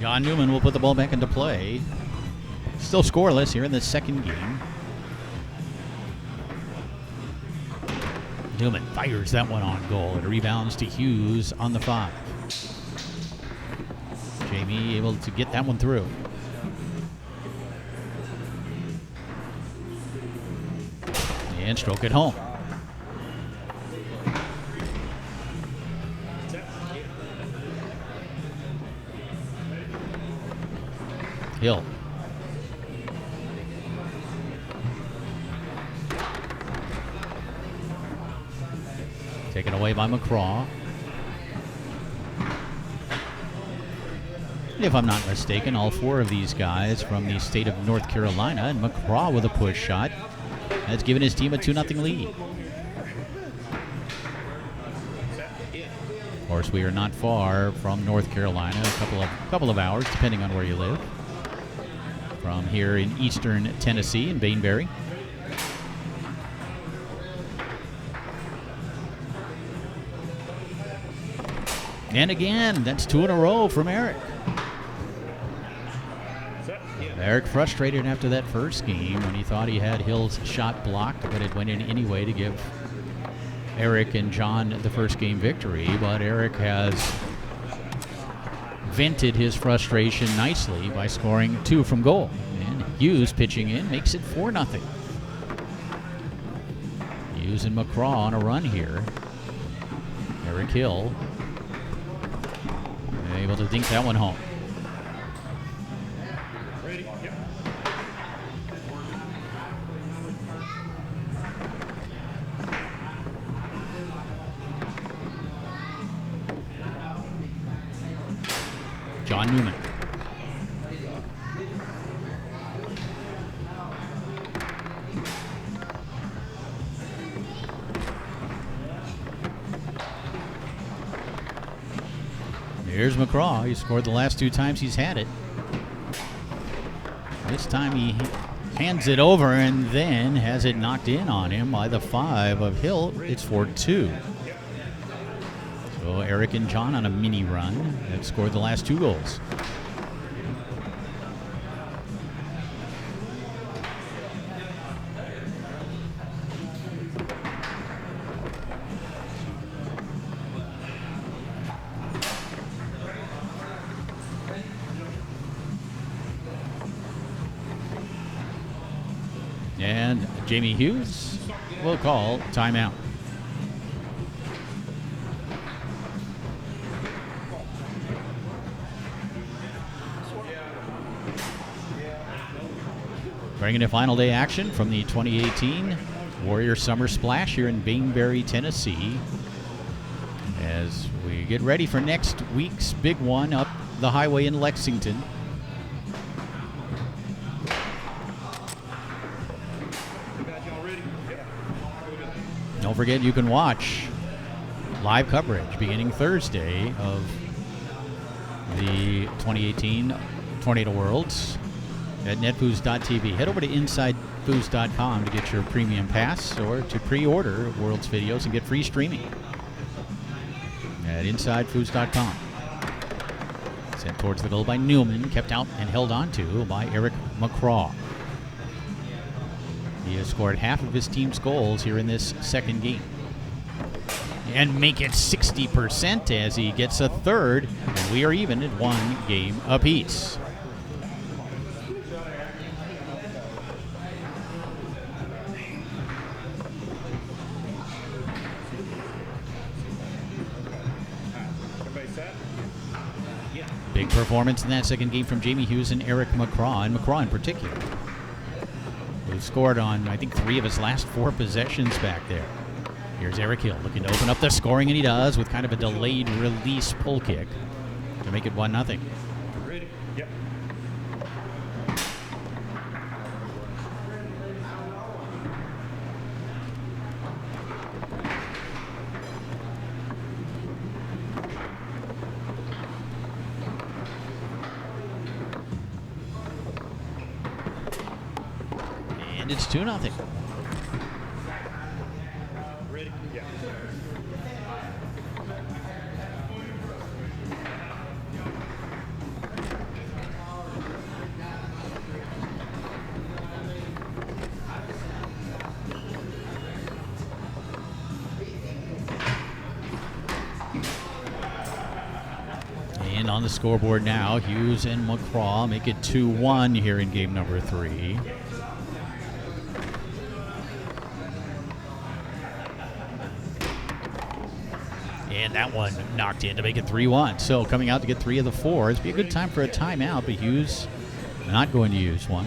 John Newman will put the ball back into play. Still scoreless here in the second game. Newman fires that one on goal. It rebounds to Hughes on the 5. Jamie able to get that one through. And stroke it home. Hill. Taken away by McCraw. If I'm not mistaken, all 4 of these guys from the state of North Carolina, and McCraw with a push shot has given his team a 2-0 lead. Of course, we are not far from North Carolina, a couple of hours, depending on where you live. From here in eastern Tennessee in Baneberry. And again, that's 2 in a row from Eric. Eric frustrated after that first game when he thought he had Hill's shot blocked, but it went in anyway to give Eric and John the first game victory. But Eric has vented his frustration nicely by scoring 2 from goal. And Hughes pitching in makes it 4-0. Hughes and McCraw on a run here. Eric Hill able to dink that one home. John Newman. Here's McCraw. He scored the last 2 times he's had it. This time he hands it over and then has it knocked in on him by the 5 of Hill. It's 4-2. So Eric and John on a mini run have scored the last 2 goals. And Jamie Hughes will call timeout. Bringing a final day action from the 2018 Warrior Summer Splash here in Baneberry, Tennessee, as we get ready for next week's big one up the highway in Lexington. Don't forget, you can watch live coverage beginning Thursday of the 2018 Tornado Worlds at netfoos.tv. Head over to insidefoos.com to get your premium pass or to pre-order Worlds videos and get free streaming at insidefoos.com. Sent towards the goal by Newman, kept out and held on to by Eric McCraw. He has scored half of his team's goals here in this second game. And make it 60% as he gets a third, and we are even at 1 game apiece. Big performance in that second game from Jamie Hughes and Eric McCraw, and McCraw in particular, who scored on, I think, 3 of his last 4 possessions back there. Here's Eric Hill looking to open up the scoring, and he does with kind of a delayed release pull kick to make it 1-0. Ready? Yep. And it's 2-0. Ready? Yeah. And on the scoreboard now, Hughes and McCraw make it 2-1 here in game number 3. And that one knocked in to make it 3-1. So coming out to get 3 of the 4. It'd be a good time for a timeout, but Hughes not going to use one.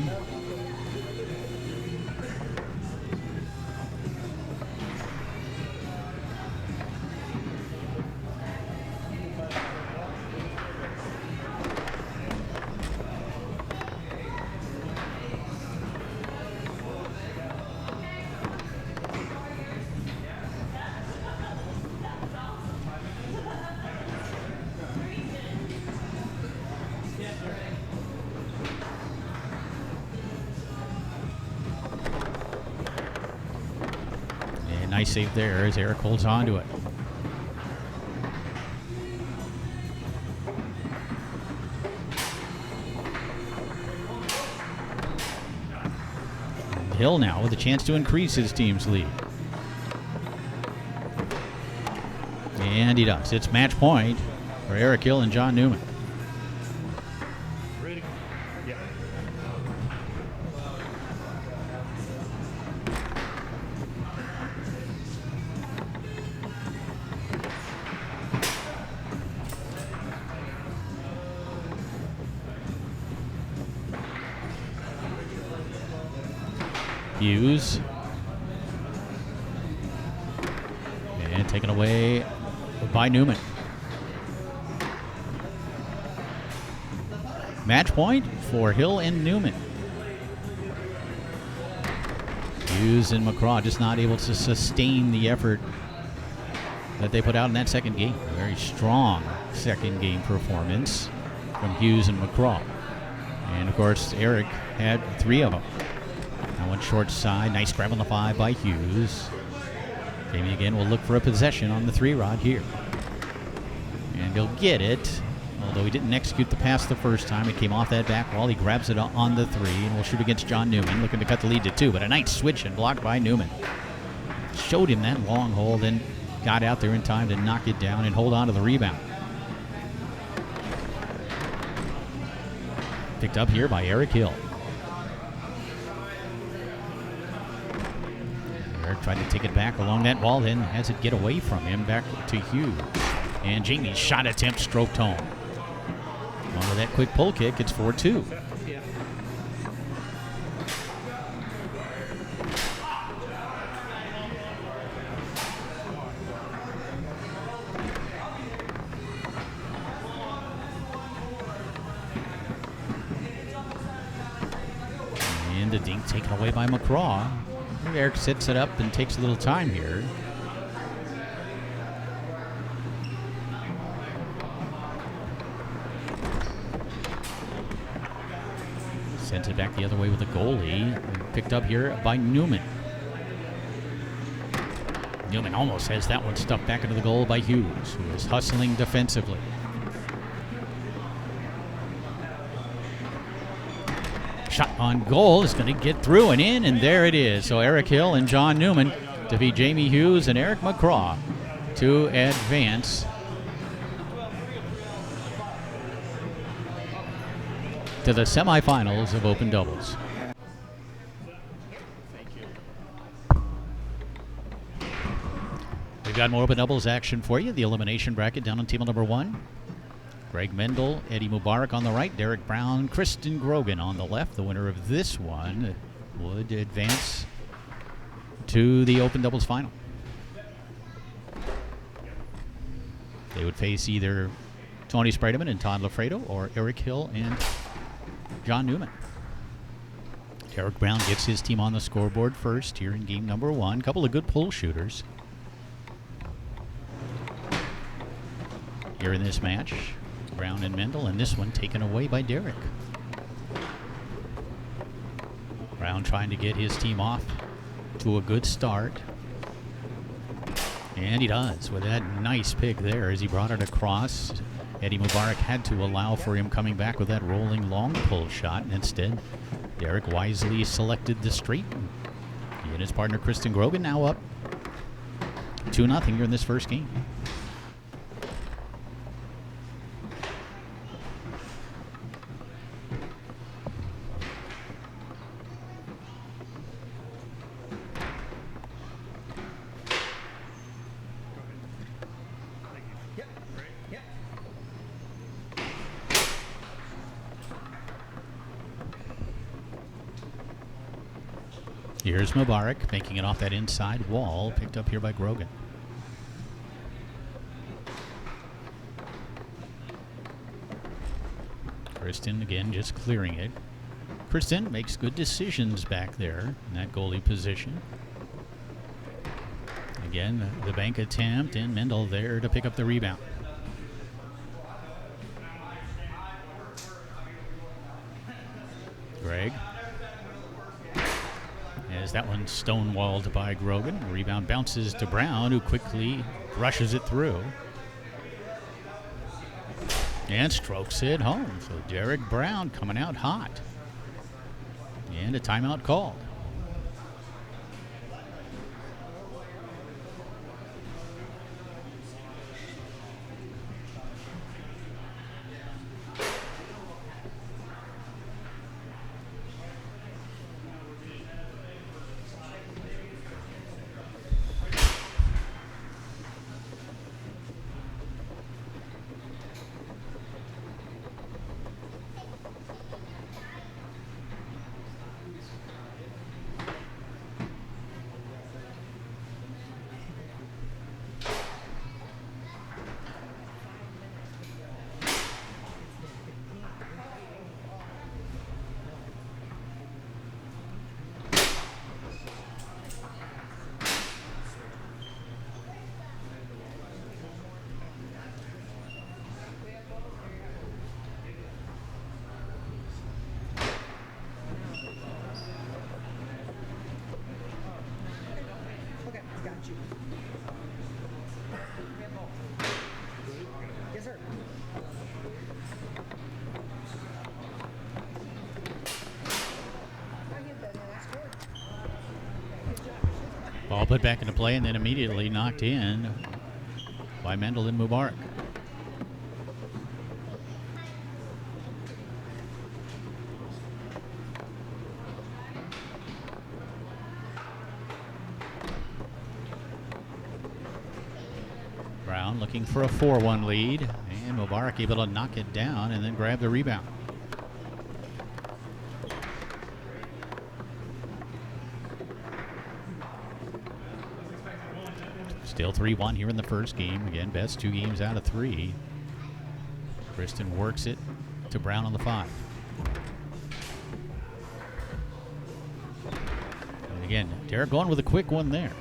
Nice save there as Eric holds on to it. And Hill now with a chance to increase his team's lead. And he does. It's match point for Eric Hill and John Newman. Ready? Yeah. Hughes. And taken away by Newman. Match point for Hill and Newman. Hughes and McCraw just not able to sustain the effort that they put out in that second game. A very strong second game performance from Hughes and McCraw. And of course, Eric had 3 of them. That one short side. Nice grab on the 5 by Hughes. Jamie again will look for a possession on the 3-rod here. And he'll get it. Although he didn't execute the pass the first time, it came off that back wall. He grabs it on the 3 and will shoot against John Newman, looking to cut the lead to 2. But a nice switch and blocked by Newman. Showed him that long hole, then got out there in time to knock it down and hold on to the rebound. Picked up here by Eric Hill. Eric tried to take it back along that wall, then has it get away from him back to Hughes. And Jamie's shot attempt stroked home. On with that quick pull kick, it's 4-2. Yeah. And the dink taken away by McCraw. Eric sets it up and takes a little time here. Sends it back the other way with the goalie. Picked up here by Newman. Newman almost has that one stuffed back into the goal by Hughes, who is hustling defensively. Shot on goal is going to get through and in, and there it is. So Eric Hill and John Newman defeat Jamie Hughes and Eric McCraw to advance to the semifinals of Open Doubles. We've got more Open Doubles action for you. The elimination bracket down on table number 1. Greg Mendel, Eddie Mubarak on the right, Derek Brown, Kristen Grogan on the left. The winner of this one would advance to the open doubles final. They would face either Tony Spredeman and Todd Lafredo or Eric Hill and John Newman. Derek Brown gets his team on the scoreboard first here in game number 1. Couple of good pull shooters here in this match. Brown and Mendel, and this one taken away by Derek. Brown trying to get his team off to a good start. And he does with that nice pick there as he brought it across. Eddie Mubarak had to allow for him coming back with that rolling long pull shot, and instead Derek wisely selected the straight. He and his partner Kristen Grogan now up 2-0 here in this first game. Here's Mubarak making it off that inside wall, picked up here by Grogan. Kristen again just clearing it. Kristen makes good decisions back there in that goalie position. Again, the bank attempt, and Mendel there to pick up the rebound. Greg. As that one stonewalled by Grogan. Rebound bounces to Brown, who quickly rushes it through. And strokes it home. So Derek Brown coming out hot. And a timeout called. Ball put back into play and then immediately knocked in by Mendel and Mubarak. Brown looking for a 4-1 lead, and Mubarak able to knock it down and then grab the rebound. Still 3-1 here in the first game. Again, best 2 games out of 3. Kristen works it to Brown on the 5. And again, Derek going with a quick one there.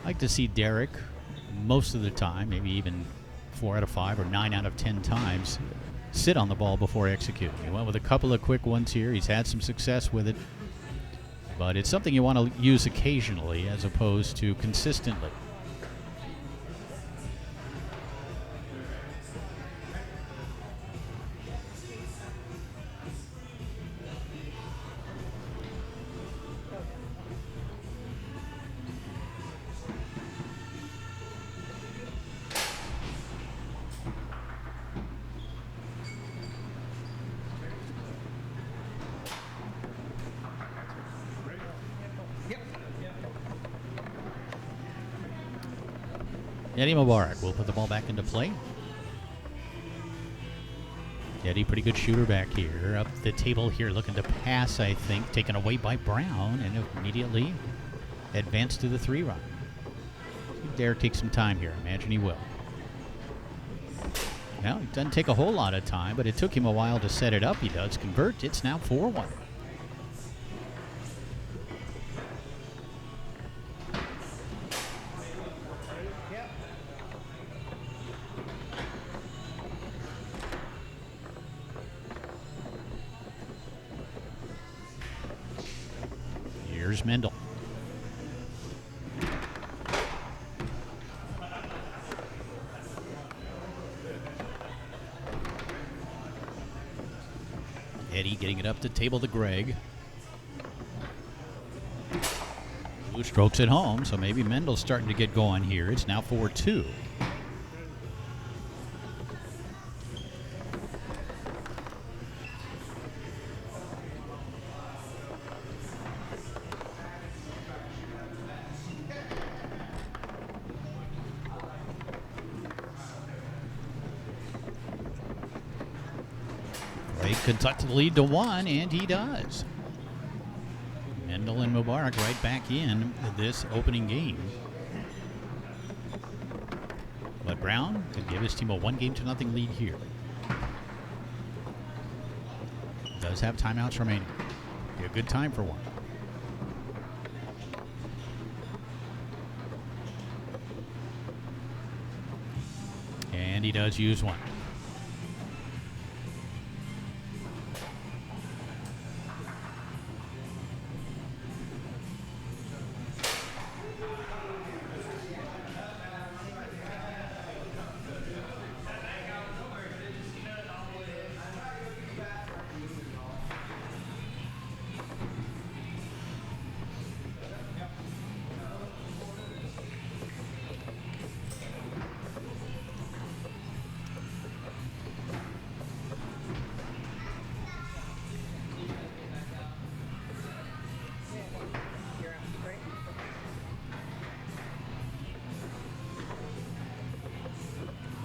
I like to see Derek most of the time, maybe even 4 out of 5 or 9 out of 10 times, sit on the ball before executing. He went with a couple of quick ones here. He's had some success with it. But it's something you want to use occasionally as opposed to consistently. Eddie Mubarak will put the ball back into play. Eddie, pretty good shooter back here. Up the table here, looking to pass, I think. Taken away by Brown, and immediately advanced to the 3-run. Derek takes some time here. Imagine he will. Well, it doesn't take a whole lot of time, but it took him a while to set it up. He does convert. It's now 4-1. Here's Mendel. Eddie getting it up the table to Greg. Who strokes it home, so maybe Mendel's starting to get going here. It's now 4-2. Could tuck the lead to 1, and he does. Mendel and Mubarak right back in this opening game. But Brown could give his team a 1-0 lead here. Does have timeouts remaining. Be a good time for one. And he does use one.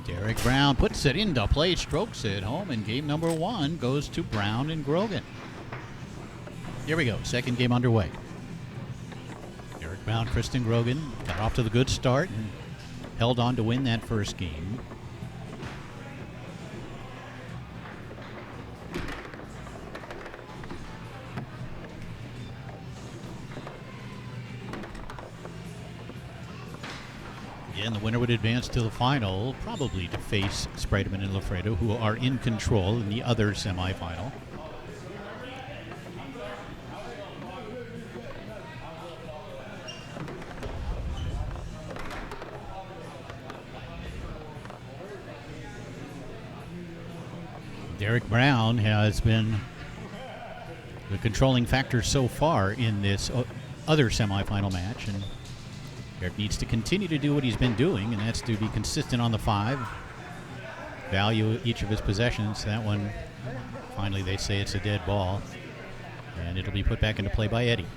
Derek Brown puts it into play, strokes it home, and game number 1 goes to Brown and Grogan. Here we go, second game underway. Derek Brown, Kristen Grogan got off to the good start and held on to win that first game. Again, the winner would advance to the final, probably to face Spreitman and Lafredo, who are in control in the other semifinal. Derek Brown has been the controlling factor so far in this other semifinal match, and Derek needs to continue to do what he's been doing, and that's to be consistent on the 5, value each of his possessions. That one, finally they say it's a dead ball, and it'll be put back into play by Eddie.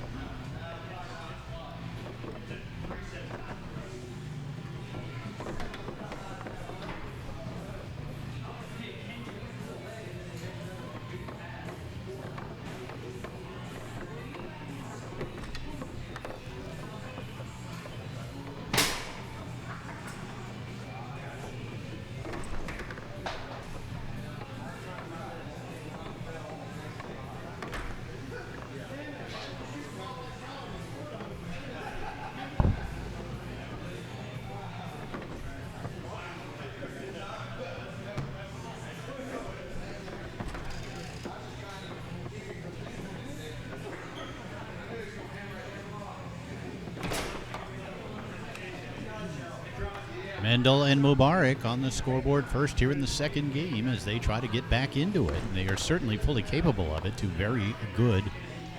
Mendel and Mubarak on the scoreboard first here in the second game as they try to get back into it. And they are certainly fully capable of it, two very good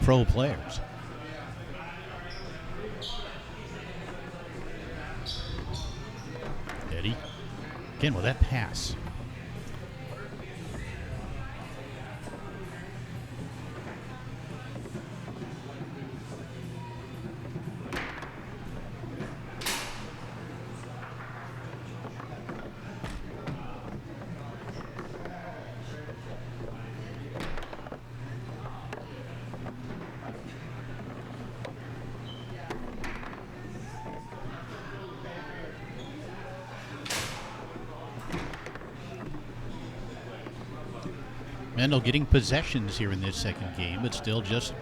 pro players. Eddie, again with that pass. Mendel getting possessions here in this second game, but still just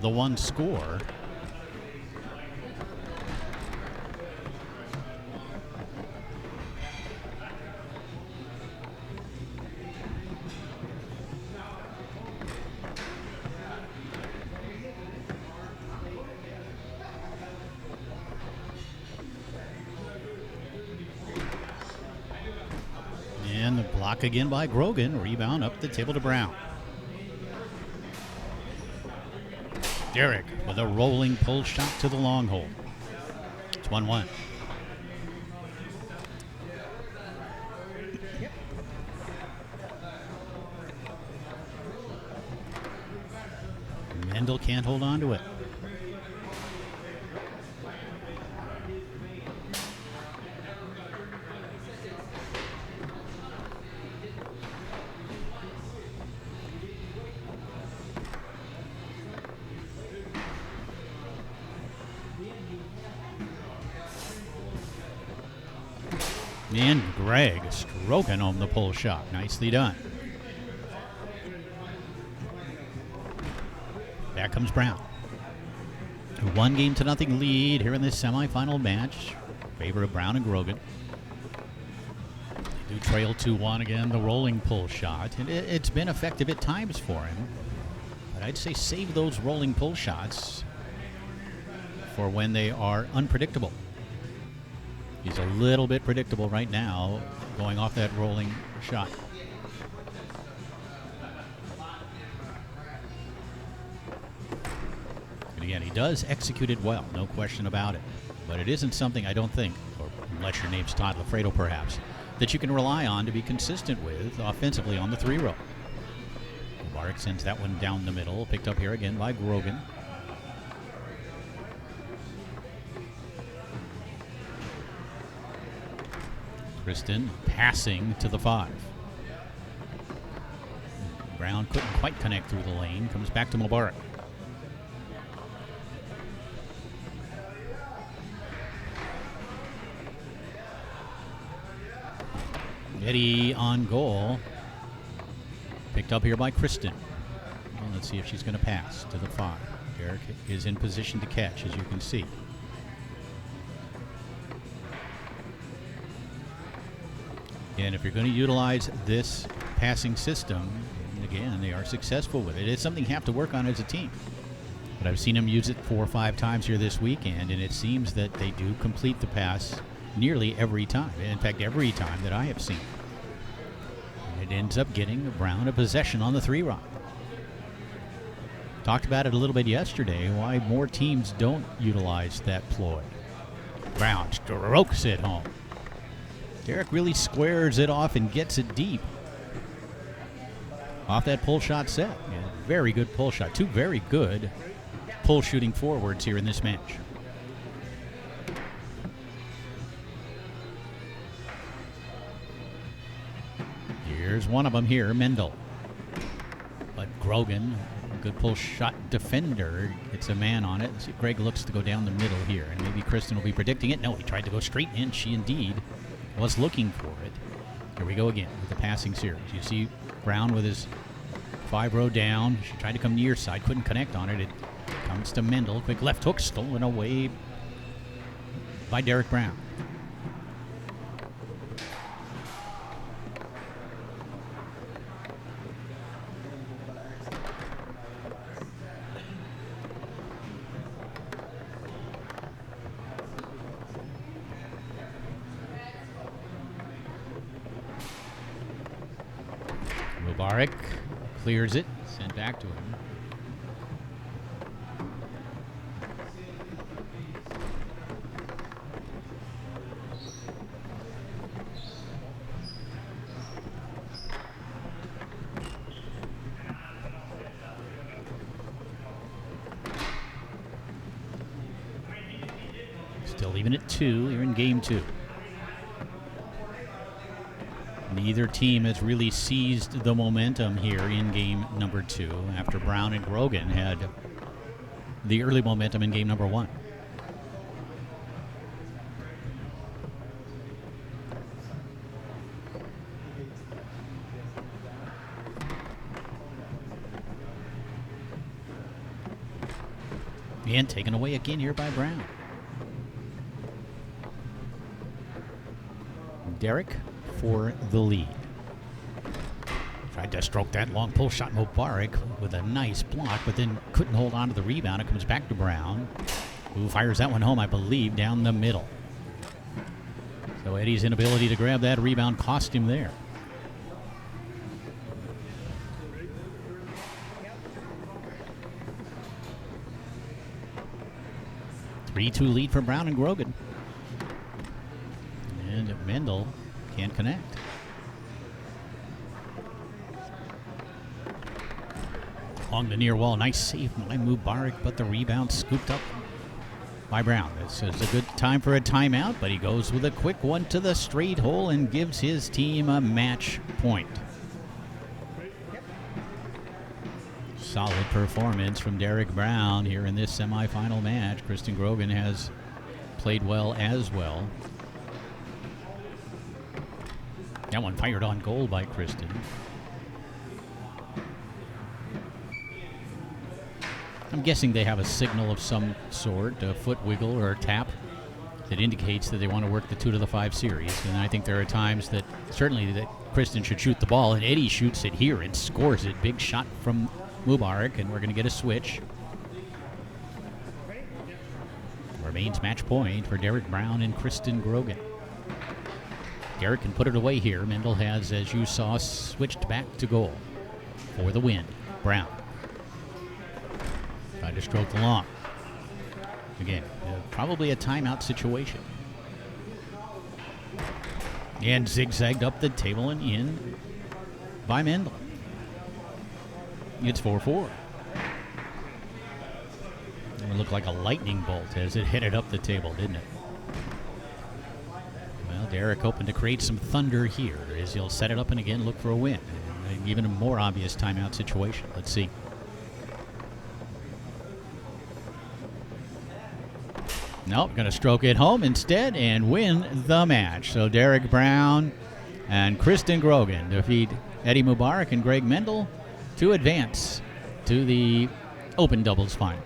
the one score. And the block again by Grogan. Rebound up the table to Brown. Derek with a rolling pull shot to the long hole. It's 1-1. Mendel can't hold on to it. And Greg stroking home the pull shot. Nicely done. Back comes Brown. A 1-0 lead here in this semifinal match. Favor of Brown and Grogan. They do trail 2-1 again. The rolling pull shot. And it's been effective at times for him. But I'd say save those rolling pull shots for when they are unpredictable. He's a little bit predictable right now, going off that rolling shot. And again, he does execute it well, no question about it. But it isn't something I don't think, or unless your name's Todd Lafredo perhaps, that you can rely on to be consistent with offensively on the 3-row. Mubarak sends that one down the middle, picked up here again by Grogan. Kristen passing to the 5. Brown couldn't quite connect through the lane. Comes back to Mubarak. Eddie on goal. Picked up here by Kristen. Well, let's see if she's going to pass to the 5. Derek is in position to catch, as you can see. And if you're going to utilize this passing system, and again, they are successful with it. It's something you have to work on as a team. But I've seen them use it 4 or 5 times here this weekend, and it seems that they do complete the pass nearly every time. In fact, every time that I have seen. And it ends up getting Brown a possession on the 3-run. Talked about it a little bit yesterday, why more teams don't utilize that ploy. Brown strokes it home. Derek really squares it off and gets it deep. Off that pull shot set. Yeah, very good pull shot. 2 very good pull shooting forwards here in this match. Here's one of them here, Mendel. But Grogan, a good pull shot defender, gets a man on it. Greg looks to go down the middle here, and maybe Kristen will be predicting it. No, he tried to go straight in. She indeed was looking for it. Here we go again with the passing series. You see Brown with his 5-row down. She tried to come near side, couldn't connect on it. It comes to Mendel. Quick left hook, stolen away by Derek Brown. Mubarak clears it, sent back to him. Still even at 2 here in game 2. Neither team has really seized the momentum here in game number 2 after Brown and Grogan had the early momentum in game number 1. And taken away again here by Brown. Derek for the lead. Tried to stroke that long pull shot Mubarak with a nice block, but then couldn't hold on to the rebound. It comes back to Brown, who fires that one home, I believe, down the middle. So Eddie's inability to grab that rebound cost him there. Three 3-2 lead for Brown and Grogan. And Mendel can't connect. Along the near wall, nice save by Mubarak, but the rebound scooped up by Brown. This is a good time for a timeout, but he goes with a quick one to the straight hole and gives his team a match point. Solid performance from Derek Brown here in this semifinal match. Kristen Grogan has played well as well. That one fired on goal by Kristen. I'm guessing they have a signal of some sort, a foot wiggle or a tap, that indicates that they want to work the 2-to-the-5 series. And I think there are times that certainly that Kristen should shoot the ball, and Eddie shoots it here and scores it. Big shot from Mubarak, and we're going to get a switch. Remains match point for Derek Brown and Kristen Grogan. Derek can put it away here. Mendel has, as you saw, switched back to goal for the win. Brown tried to stroke the long. Again, probably a timeout situation. And zigzagged up the table and in by Mendel. It's 4-4. It looked like a lightning bolt as it headed up the table, didn't it? Well, Derek hoping to create some thunder here as he'll set it up and again look for a win. And even a more obvious timeout situation. Let's see. Nope, going to stroke it home instead and win the match. So Derek Brown and Kristen Grogan defeat Eddie Mubarak and Greg Mendel to advance to the open doubles final.